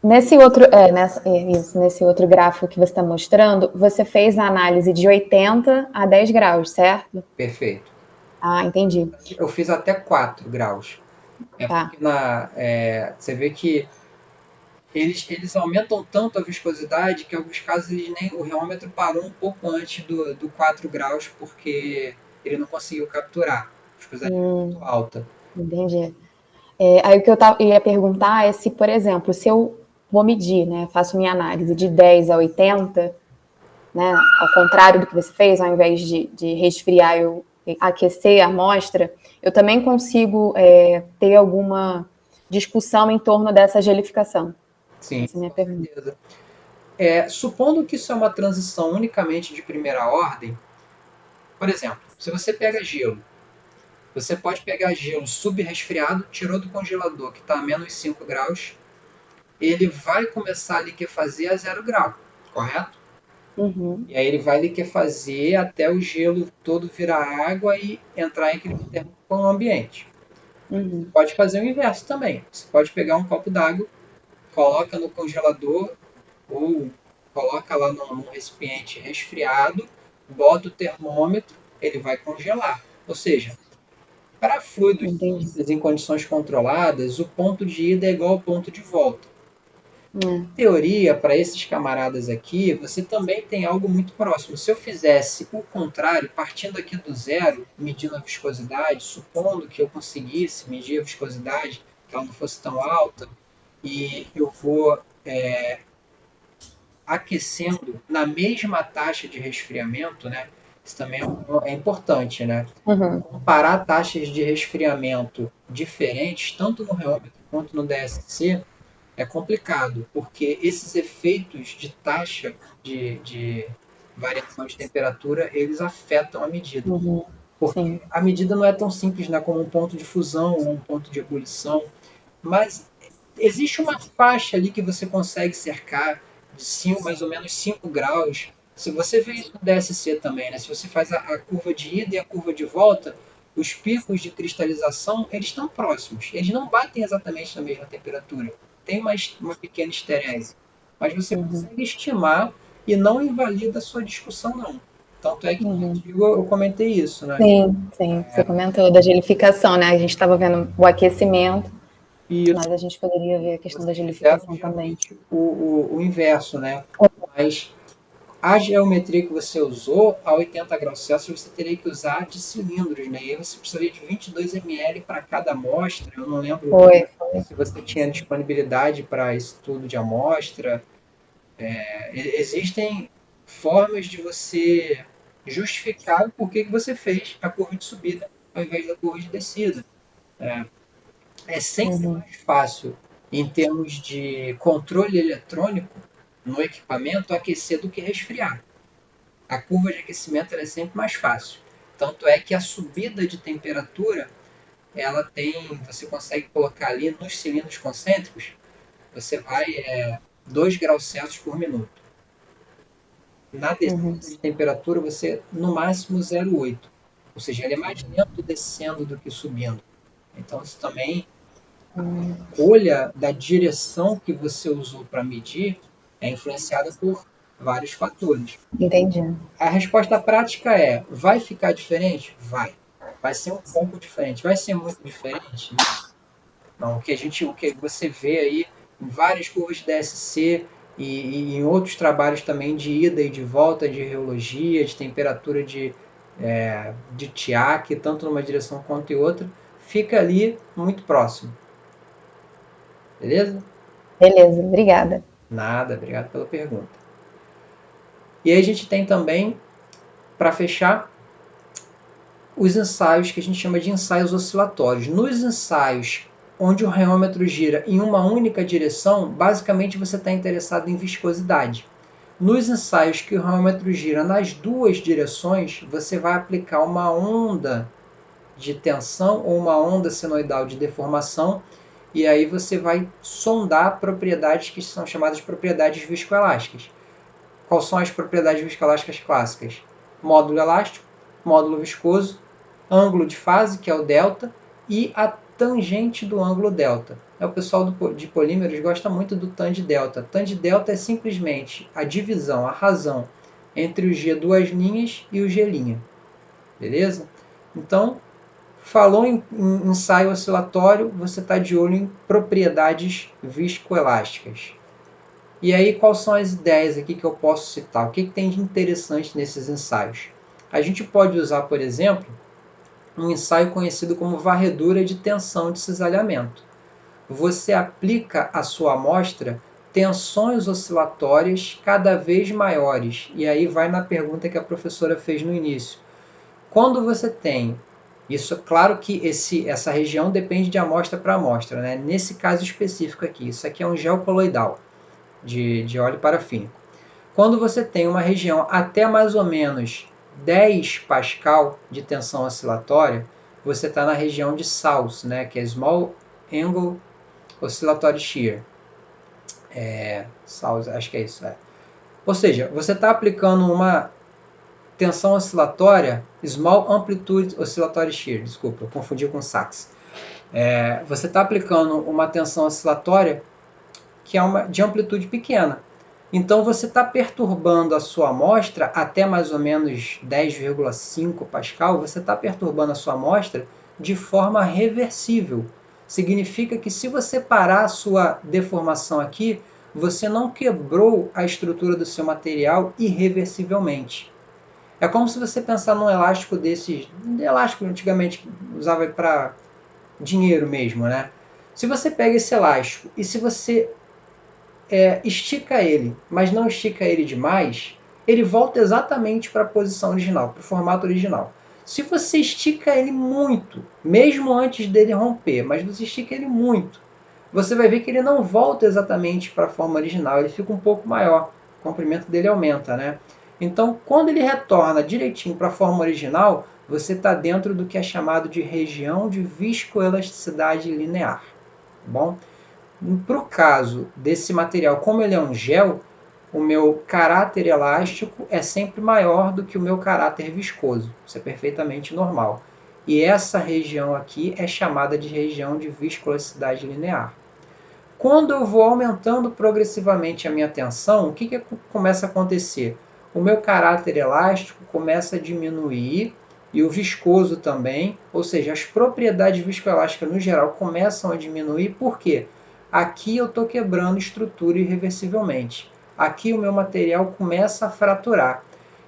Nesse outro gráfico que você está mostrando, você fez a análise de 80 a 10 graus, certo? Perfeito. Ah, entendi. Eu fiz até 4 graus. Tá. Porque você vê que eles aumentam tanto a viscosidade que em alguns casos o reômetro parou um pouco antes do 4 graus porque ele não conseguiu capturar. A viscosidade é muito alta. Entendi. Aí o que ia perguntar é se, por exemplo, se eu vou medir, né, faço minha análise de 10 a 80, né, ao contrário do que você fez, ao invés de resfriar, eu aquecer a amostra, eu também consigo ter alguma discussão em torno dessa gelificação. Sim, Essa é a minha com pergunta. certeza. Supondo que isso é uma transição unicamente de primeira ordem, por exemplo, se você pega gelo, você pode pegar gelo subresfriado, tirou do congelador, que está a menos 5 graus, ele vai começar a liquefazer a 0 grau, correto? Uhum. E aí ele vai liquefazer até o gelo todo virar água e entrar em equilíbrio térmico com o ambiente. Uhum. Pode fazer o inverso também. Você pode pegar um copo d'água, coloca no congelador ou coloca lá num recipiente resfriado, bota o termômetro, ele vai congelar. Ou seja, para fluidos Entendi. simples em condições controladas, o ponto de ida é igual ao ponto de volta. É. Teoria, para esses camaradas aqui, você também tem algo muito próximo. Se eu fizesse o contrário, partindo aqui do zero, medindo a viscosidade, supondo que eu conseguisse medir a viscosidade, que ela não fosse tão alta, e eu vou aquecendo na mesma taxa de resfriamento, né? Isso também é importante, né? Uhum. Comparar taxas de resfriamento diferentes, tanto no reômetro quanto no DSC, é complicado, porque esses efeitos de taxa de variação de temperatura, eles afetam a medida. Uhum. Porque Sim. a medida não é tão simples, né, como um ponto de fusão ou um ponto de ebulição, mas existe uma faixa ali que você consegue cercar de 5, mais ou menos 5 graus. Se você vê isso no DSC também, né, se você faz a curva de ida e a curva de volta, os picos de cristalização, eles estão próximos. Eles não batem exatamente na mesma temperatura. Tem uma pequena esterese. Mas você consegue estimar e não invalida a sua discussão, não. Tanto é que eu comentei isso, né? Sim. Você comentou da gelificação, né? A gente estava vendo o aquecimento, mas a gente poderia ver a questão da gelificação também. O inverso, né? Mas a geometria que você usou, a 80 graus Celsius, você teria que usar de cilindros, né? E aí você precisaria de 22 ml para cada amostra. Eu não lembro se você tinha disponibilidade para estudo de amostra. Existem formas de você justificar o porquê que você fez a curva de subida ao invés da curva de descida. É sempre mais fácil, em termos de controle eletrônico no equipamento, aquecer do que resfriar. A curva de aquecimento é sempre mais fácil. Tanto é que a subida de temperatura, você consegue colocar ali nos cilindros concêntricos, você vai 2 graus Celsius por minuto. Na descida de temperatura, você no máximo 0,8. Ou seja, ele é mais lento descendo do que subindo. Então, isso também, a escolha da direção que você usou para medir é influenciada por vários fatores. Entendi. A resposta prática é: vai ficar diferente? Vai. Vai ser um pouco diferente. Vai ser muito diferente? Não. O que você vê aí em várias curvas de DSC e em outros trabalhos também de ida e de volta de reologia, de temperatura de TIAC, tanto numa direção quanto em outra, fica ali muito próximo. Beleza? Beleza, obrigada. Nada, obrigado pela pergunta. E aí a gente tem também, para fechar, os ensaios que a gente chama de ensaios oscilatórios. Nos ensaios onde o reômetro gira em uma única direção, basicamente você está interessado em viscosidade. Nos ensaios que o reômetro gira nas duas direções, você vai aplicar uma onda de tensão ou uma onda senoidal de deformação, e aí você vai sondar propriedades que são chamadas de propriedades viscoelásticas. Quais são as propriedades viscoelásticas clássicas? Módulo elástico, módulo viscoso, ângulo de fase, que é o delta, e a tangente do ângulo delta. O pessoal de polímeros gosta muito do tan de delta. Tan de delta é simplesmente a divisão, a razão entre o G duas linhas e o G'. Beleza? Então, falou em ensaio oscilatório, você está de olho em propriedades viscoelásticas. E aí, quais são as ideias aqui que eu posso citar? O que tem de interessante nesses ensaios? A gente pode usar, por exemplo, um ensaio conhecido como varredura de tensão de cisalhamento. Você aplica à sua amostra tensões oscilatórias cada vez maiores. E aí vai na pergunta que a professora fez no início. Quando você tem... Isso, claro que essa região depende de amostra para amostra, né? Nesse caso específico aqui, isso aqui é um gel coloidal de óleo parafínico. Quando você tem uma região até mais ou menos 10 Pascal de tensão oscilatória, você está na região de SAOS, né, que é Small Angle Oscillatory Shear. SAOS, acho que é isso. Ou seja, você está aplicando uma tensão oscilatória, Small Amplitude Oscillatory Shear, desculpa, eu confundi com SAX. Você está aplicando uma tensão oscilatória que é de amplitude pequena. Então você está perturbando a sua amostra até mais ou menos 10,5 Pascal, você está perturbando a sua amostra de forma reversível. Significa que se você parar a sua deformação aqui, você não quebrou a estrutura do seu material irreversivelmente. É como se você pensar num elástico desses, elástico antigamente usava para dinheiro mesmo, né? Se você pega esse elástico e se você estica ele, mas não estica ele demais, ele volta exatamente para a posição original, para o formato original. Se você estica ele muito, mesmo antes dele romper, mas você estica ele muito, você vai ver que ele não volta exatamente para a forma original, ele fica um pouco maior, o comprimento dele aumenta, né? Então, quando ele retorna direitinho para a forma original, você está dentro do que é chamado de região de viscoelasticidade linear. Bom? Para o caso desse material, como ele é um gel, o meu caráter elástico é sempre maior do que o meu caráter viscoso. Isso é perfeitamente normal. E essa região aqui é chamada de região de viscoelasticidade linear. Quando eu vou aumentando progressivamente a minha tensão, o que começa a acontecer? O meu caráter elástico começa a diminuir e o viscoso também, ou seja, as propriedades viscoelásticas no geral começam a diminuir. Por quê? Aqui eu estou quebrando estrutura irreversivelmente. Aqui o meu material começa a fraturar.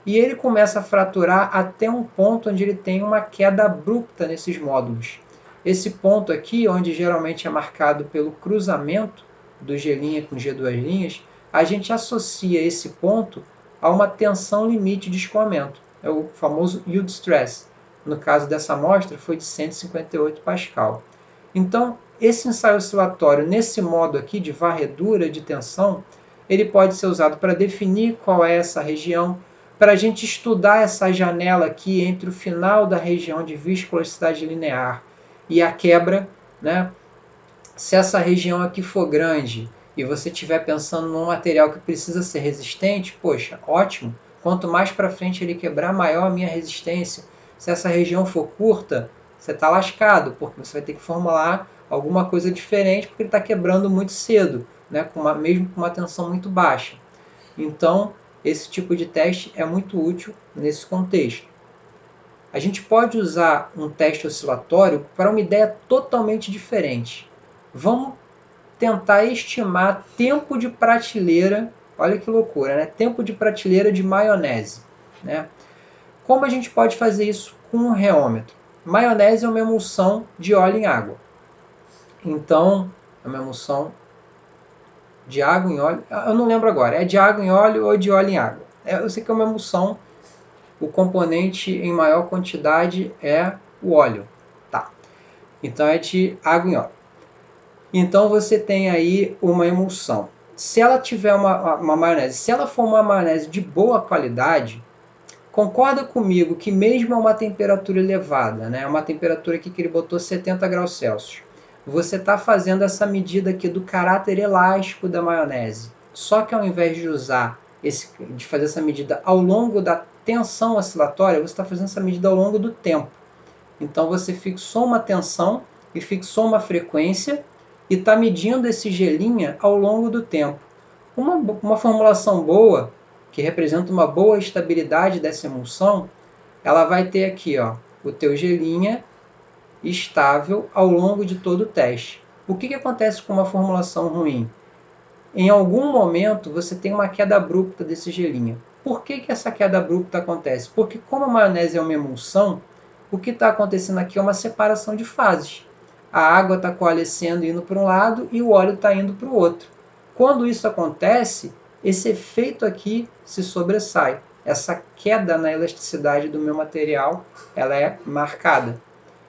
E ele começa a fraturar até um ponto onde ele tem uma queda abrupta nesses módulos. Esse ponto aqui, onde geralmente é marcado pelo cruzamento do G' com G2 linhas, a gente associa esse ponto a uma tensão limite de escoamento. É o famoso yield stress. No caso dessa amostra, foi de 158 Pascal. Então, esse ensaio oscilatório, nesse modo aqui de varredura de tensão, ele pode ser usado para definir qual é essa região, para a gente estudar essa janela aqui entre o final da região de viscoelasticidade linear e a quebra, né? Se essa região aqui for grande e você estiver pensando num material que precisa ser resistente, poxa, ótimo. Quanto mais para frente ele quebrar, maior a minha resistência. Se essa região for curta, você está lascado, porque você vai ter que formular alguma coisa diferente, porque ele está quebrando muito cedo, né? Mesmo com uma tensão muito baixa. Então, esse tipo de teste é muito útil nesse contexto. A gente pode usar um teste oscilatório para uma ideia totalmente diferente. Vamos tentar estimar tempo de prateleira, olha que loucura, né? Tempo de prateleira de maionese, né? Como a gente pode fazer isso com um reômetro? Maionese é uma emulsão de óleo em água. Então, é uma emulsão de água em óleo, eu não lembro agora, é de água em óleo ou de óleo em água. Eu sei que é uma emulsão, o componente em maior quantidade é o óleo. Tá. Então é de água em óleo. Então você tem aí uma emulsão. Se ela tiver uma maionese, se ela for uma maionese de boa qualidade, concorda comigo que mesmo a uma temperatura elevada, né, uma temperatura aqui que ele botou 70 graus Celsius, você está fazendo essa medida aqui do caráter elástico da maionese. Só que ao invés de de fazer essa medida ao longo da tensão oscilatória, você está fazendo essa medida ao longo do tempo. Então você fixou uma tensão e fixou uma frequência e está medindo esse G' ao longo do tempo. Uma formulação boa, que representa uma boa estabilidade dessa emulsão, ela vai ter aqui, ó, o teu G' estável ao longo de todo o teste. O que acontece com uma formulação ruim? Em algum momento você tem uma queda abrupta desse G'. Por que essa queda abrupta acontece? Porque como a maionese é uma emulsão, o que está acontecendo aqui é uma separação de fases. A água está coalescendo indo para um lado e o óleo está indo para o outro. Quando isso acontece, esse efeito aqui se sobressai. Essa queda na elasticidade do meu material, ela é marcada.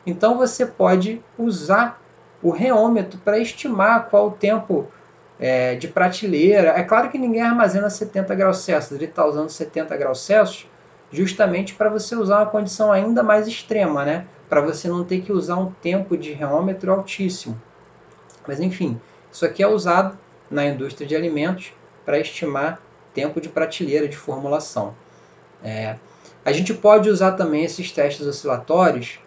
Então você pode usar o reômetro para estimar qual o tempo de prateleira. É claro que ninguém armazena 70 graus Celsius, ele está usando 70 graus Celsius justamente para você usar uma condição ainda mais extrema, né? Para você não ter que usar um tempo de reômetro altíssimo. Mas enfim, isso aqui é usado na indústria de alimentos para estimar tempo de prateleira de formulação. A gente pode usar também esses testes oscilatórios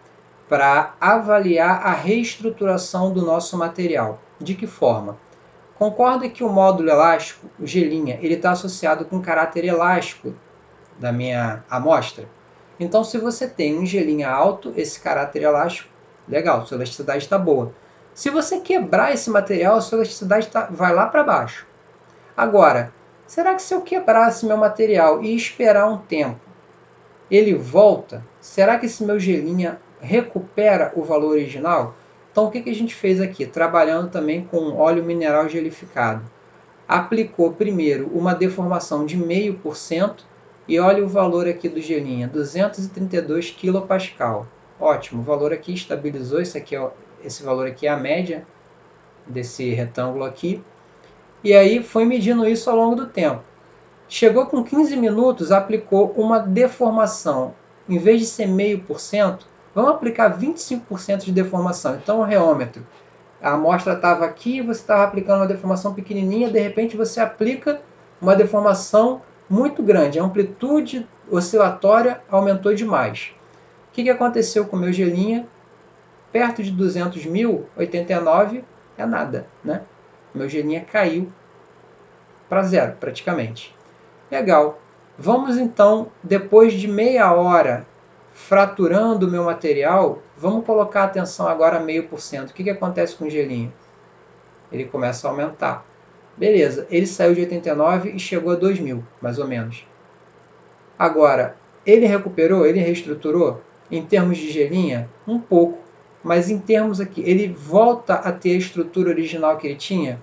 para avaliar a reestruturação do nosso material. De que forma? Concorda que o módulo elástico, o G', ele está associado com o caráter elástico da minha amostra? Então, se você tem um G' alto, esse caráter elástico, legal, sua elasticidade está boa. Se você quebrar esse material, a sua elasticidade vai lá para baixo. Agora, será que se eu quebrasse meu material e esperar um tempo, ele volta? Será que esse meu G' recupera o valor original? Então, o que a gente fez aqui? Trabalhando também com óleo mineral gelificado. Aplicou primeiro uma deformação de 0,5% e olha o valor aqui do G', 232 kPa. Ótimo, o valor aqui estabilizou, esse valor aqui é a média desse retângulo aqui. E aí foi medindo isso ao longo do tempo. Chegou com 15 minutos, aplicou uma deformação. Em vez de ser 0,5%, vamos aplicar 25% de deformação. Então o reômetro, a amostra estava aqui, você estava aplicando uma deformação pequenininha, de repente você aplica uma deformação muito grande. A amplitude oscilatória aumentou demais. O que aconteceu com o meu gelinha? Perto de 200 mil, 89 é nada, né? Meu gelinha caiu para zero, praticamente. Legal. Vamos então, depois de meia hora fraturando o meu material, vamos colocar atenção agora a 0,5%. O que acontece com o gelinho? Ele começa a aumentar. Beleza, ele saiu de 89 e chegou a 2.000, mais ou menos. Agora, ele recuperou, ele reestruturou? Em termos de gelinha, um pouco. Mas em termos aqui, ele volta a ter a estrutura original que ele tinha?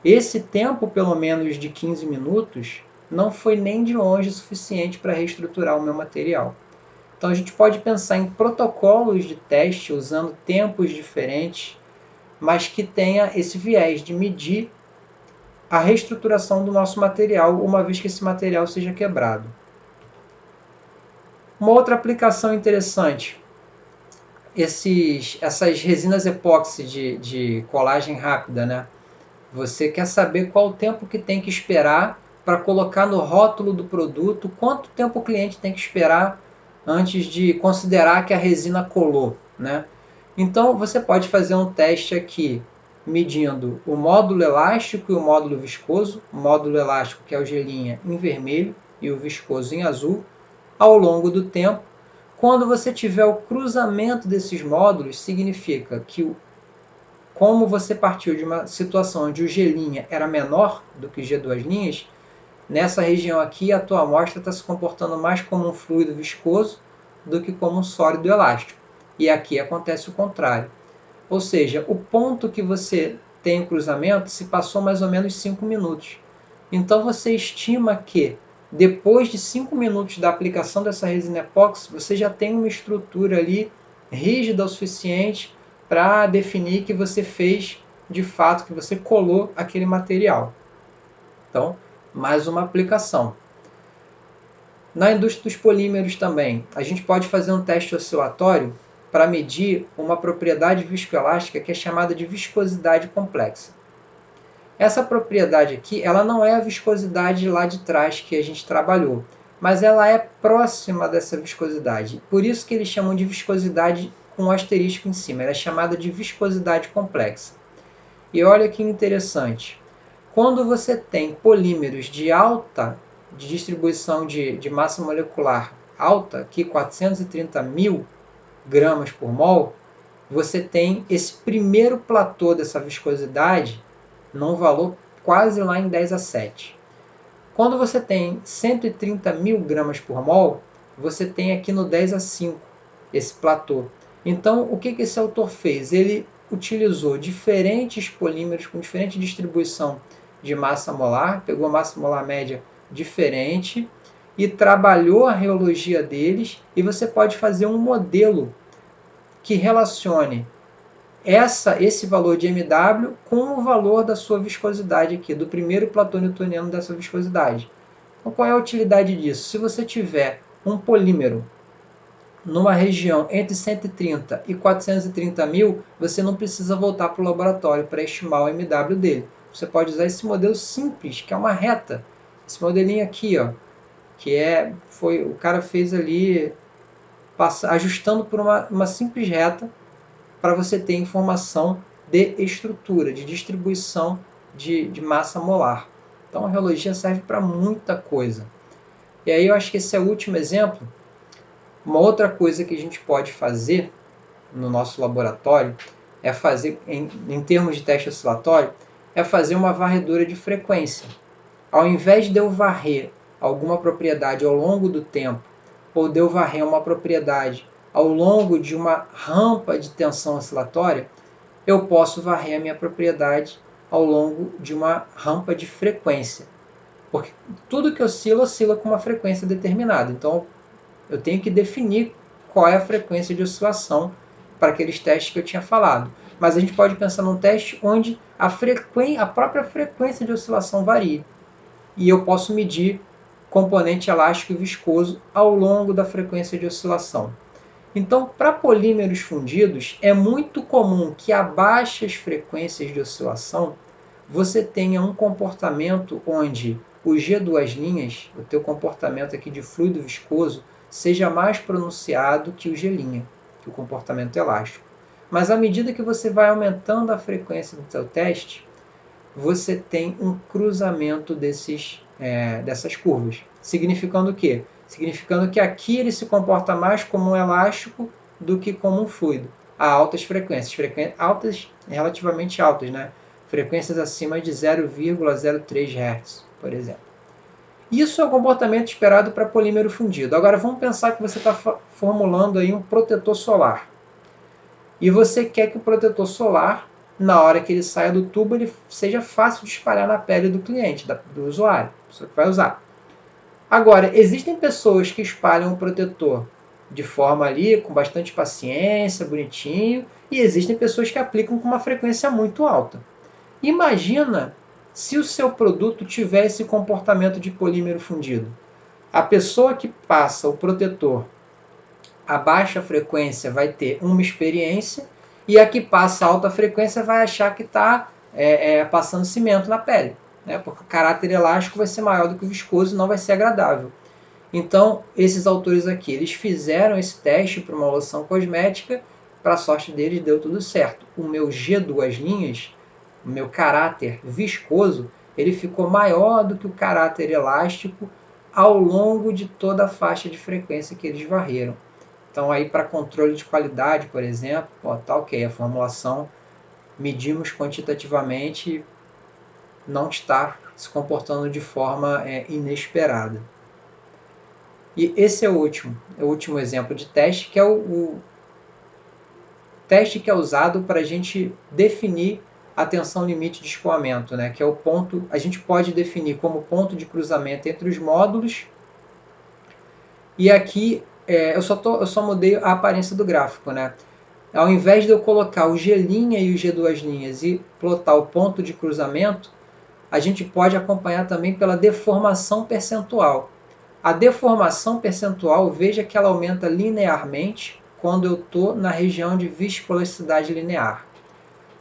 Esse tempo, pelo menos de 15 minutos, não foi nem de longe suficiente para reestruturar o meu material. Então a gente pode pensar em protocolos de teste usando tempos diferentes, mas que tenha esse viés de medir a reestruturação do nosso material, uma vez que esse material seja quebrado. Uma outra aplicação interessante, essas resinas epóxi de colagem rápida, né? Você quer saber qual o tempo que tem que esperar para colocar no rótulo do produto, quanto tempo o cliente tem que esperar antes de considerar que a resina colou, né? Então você pode fazer um teste aqui medindo o módulo elástico e o módulo viscoso, o módulo elástico que é o gelinha em vermelho e o viscoso em azul, ao longo do tempo. Quando você tiver o cruzamento desses módulos, significa que como você partiu de uma situação onde o gelinha era menor do que o G2 linhas, nessa região aqui a tua amostra está se comportando mais como um fluido viscoso do que como um sólido elástico. E aqui acontece o contrário. Ou seja, o ponto que você tem o cruzamento se passou mais ou menos 5 minutos. Então você estima que depois de 5 minutos da aplicação dessa resina epóxi, você já tem uma estrutura ali rígida o suficiente para definir que você fez de fato, que você colou aquele material. Então, mais uma aplicação. Na indústria dos polímeros também, a gente pode fazer um teste oscilatório para medir uma propriedade viscoelástica que é chamada de viscosidade complexa. Essa propriedade aqui, ela não é a viscosidade lá de trás que a gente trabalhou, mas ela é próxima dessa viscosidade. Por isso que eles chamam de viscosidade com um asterisco em cima. Ela é chamada de viscosidade complexa. E olha que interessante. Quando você tem polímeros de distribuição de massa molecular alta, aqui 430 mil gramas por mol, você tem esse primeiro platô dessa viscosidade num valor quase lá em 10 a 7. Quando você tem 130 mil gramas por mol, você tem aqui no 10 a 5 esse platô. Então, o que esse autor fez? Ele utilizou diferentes polímeros com diferente distribuição de massa molar, pegou massa molar média diferente e trabalhou a reologia deles, e você pode fazer um modelo que relacione esse valor de MW com o valor da sua viscosidade aqui, do primeiro platô newtoniano dessa viscosidade. Então, qual é a utilidade disso? Se você tiver um polímero numa região entre 130 e 430 mil, você não precisa voltar para o laboratório para estimar o MW dele. Você pode usar esse modelo simples, que é uma reta. Esse modelinho aqui, ó, que o cara fez ali, ajustando por uma simples reta, para você ter informação de estrutura, de distribuição de massa molar. Então a reologia serve para muita coisa. E aí eu acho que esse é o último exemplo. Uma outra coisa que a gente pode fazer no nosso laboratório é fazer, em termos de teste oscilatório, é fazer uma varredura de frequência. Ao invés de eu varrer alguma propriedade ao longo do tempo, ou de eu varrer uma propriedade ao longo de uma rampa de tensão oscilatória, eu posso varrer a minha propriedade ao longo de uma rampa de frequência. Porque tudo que oscila com uma frequência determinada. Então, eu tenho que definir qual é a frequência de oscilação para aqueles testes que eu tinha falado. Mas a gente pode pensar num teste onde a própria frequência de oscilação varia. E eu posso medir componente elástico e viscoso ao longo da frequência de oscilação. Então, para polímeros fundidos, é muito comum que a baixas frequências de oscilação você tenha um comportamento onde o G2 linhas, o teu comportamento aqui de fluido viscoso, seja mais pronunciado que o gelinha, que o comportamento elástico. Mas à medida que você vai aumentando a frequência do seu teste, você tem um cruzamento dessas curvas. Significando o quê? Significando que aqui ele se comporta mais como um elástico do que como um fluido, a altas frequências, relativamente altas, né? Frequências acima de 0,03 Hz, por exemplo. Isso é o comportamento esperado para polímero fundido. Agora vamos pensar que você está formulando aí um protetor solar. E você quer que o protetor solar, na hora que ele saia do tubo, ele seja fácil de espalhar na pele do cliente, do usuário, pessoa que vai usar. Agora, existem pessoas que espalham o protetor de forma ali, com bastante paciência, bonitinho, e existem pessoas que aplicam com uma frequência muito alta. Imagina se o seu produto tiver esse comportamento de polímero fundido. A pessoa que passa o protetor a baixa frequência vai ter uma experiência e a que passa a alta frequência vai achar que está passando cimento na pele, né? Porque o caráter elástico vai ser maior do que o viscoso e não vai ser agradável. Então, esses autores aqui, eles fizeram esse teste para uma loção cosmética, para a sorte deles deu tudo certo. O meu G2 linhas, o meu caráter viscoso, ele ficou maior do que o caráter elástico ao longo de toda a faixa de frequência que eles varreram. Então, aí para controle de qualidade, por exemplo, tá ok, a formulação medimos quantitativamente, não está se comportando de forma inesperada. E esse é o último exemplo de teste, que é o teste que é usado para a gente definir a tensão limite de escoamento, né? Que é o ponto, a gente pode definir como ponto de cruzamento entre os módulos. E aqui eu só mudei a aparência do gráfico, né? Ao invés de eu colocar o G' e o G2' e plotar o ponto de cruzamento, a gente pode acompanhar também pela deformação percentual. A deformação percentual, veja que ela aumenta linearmente quando eu estou na região de viscoelasticidade linear.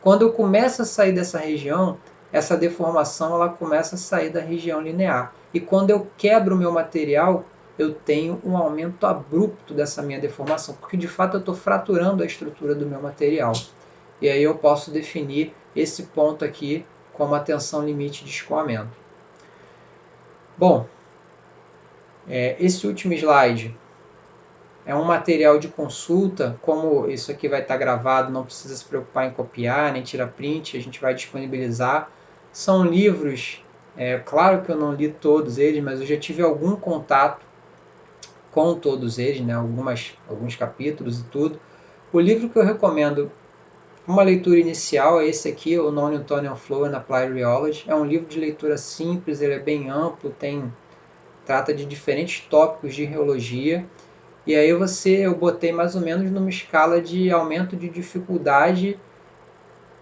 Quando eu começo a sair dessa região, essa deformação ela começa a sair da região linear. E quando eu quebro o meu material, eu tenho um aumento abrupto dessa minha deformação, porque de fato eu estou fraturando a estrutura do meu material. E aí eu posso definir esse ponto aqui como a tensão limite de escoamento. Bom, esse último slide é um material de consulta, como isso aqui vai estar gravado, não precisa se preocupar em copiar, nem tirar print, a gente vai disponibilizar. São livros, claro que eu não li todos eles, mas eu já tive algum contato com todos eles, né? Alguns capítulos e tudo. O livro que eu recomendo, uma leitura inicial, é esse aqui, o Non-Newtonian Flow and Applied Rheology. É um livro de leitura simples, ele é bem amplo, trata de diferentes tópicos de rheologia. E aí eu botei mais ou menos numa escala de aumento de dificuldade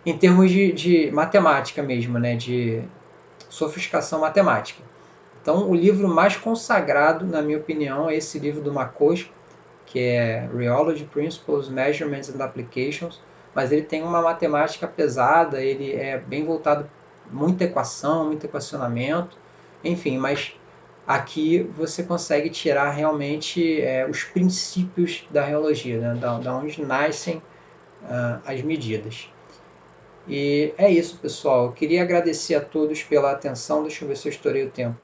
em termos de matemática mesmo, né? De sofisticação matemática. Então, o livro mais consagrado, na minha opinião, é esse livro do McCoskey, que é Rheology Principles, Measurements and Applications, mas ele tem uma matemática pesada, ele é bem voltado, muita equação, muito equacionamento, enfim, mas aqui você consegue tirar realmente os princípios da rheologia, né? Da onde nascem as medidas. E é isso, pessoal. Eu queria agradecer a todos pela atenção. Deixa eu ver se eu estourei o tempo.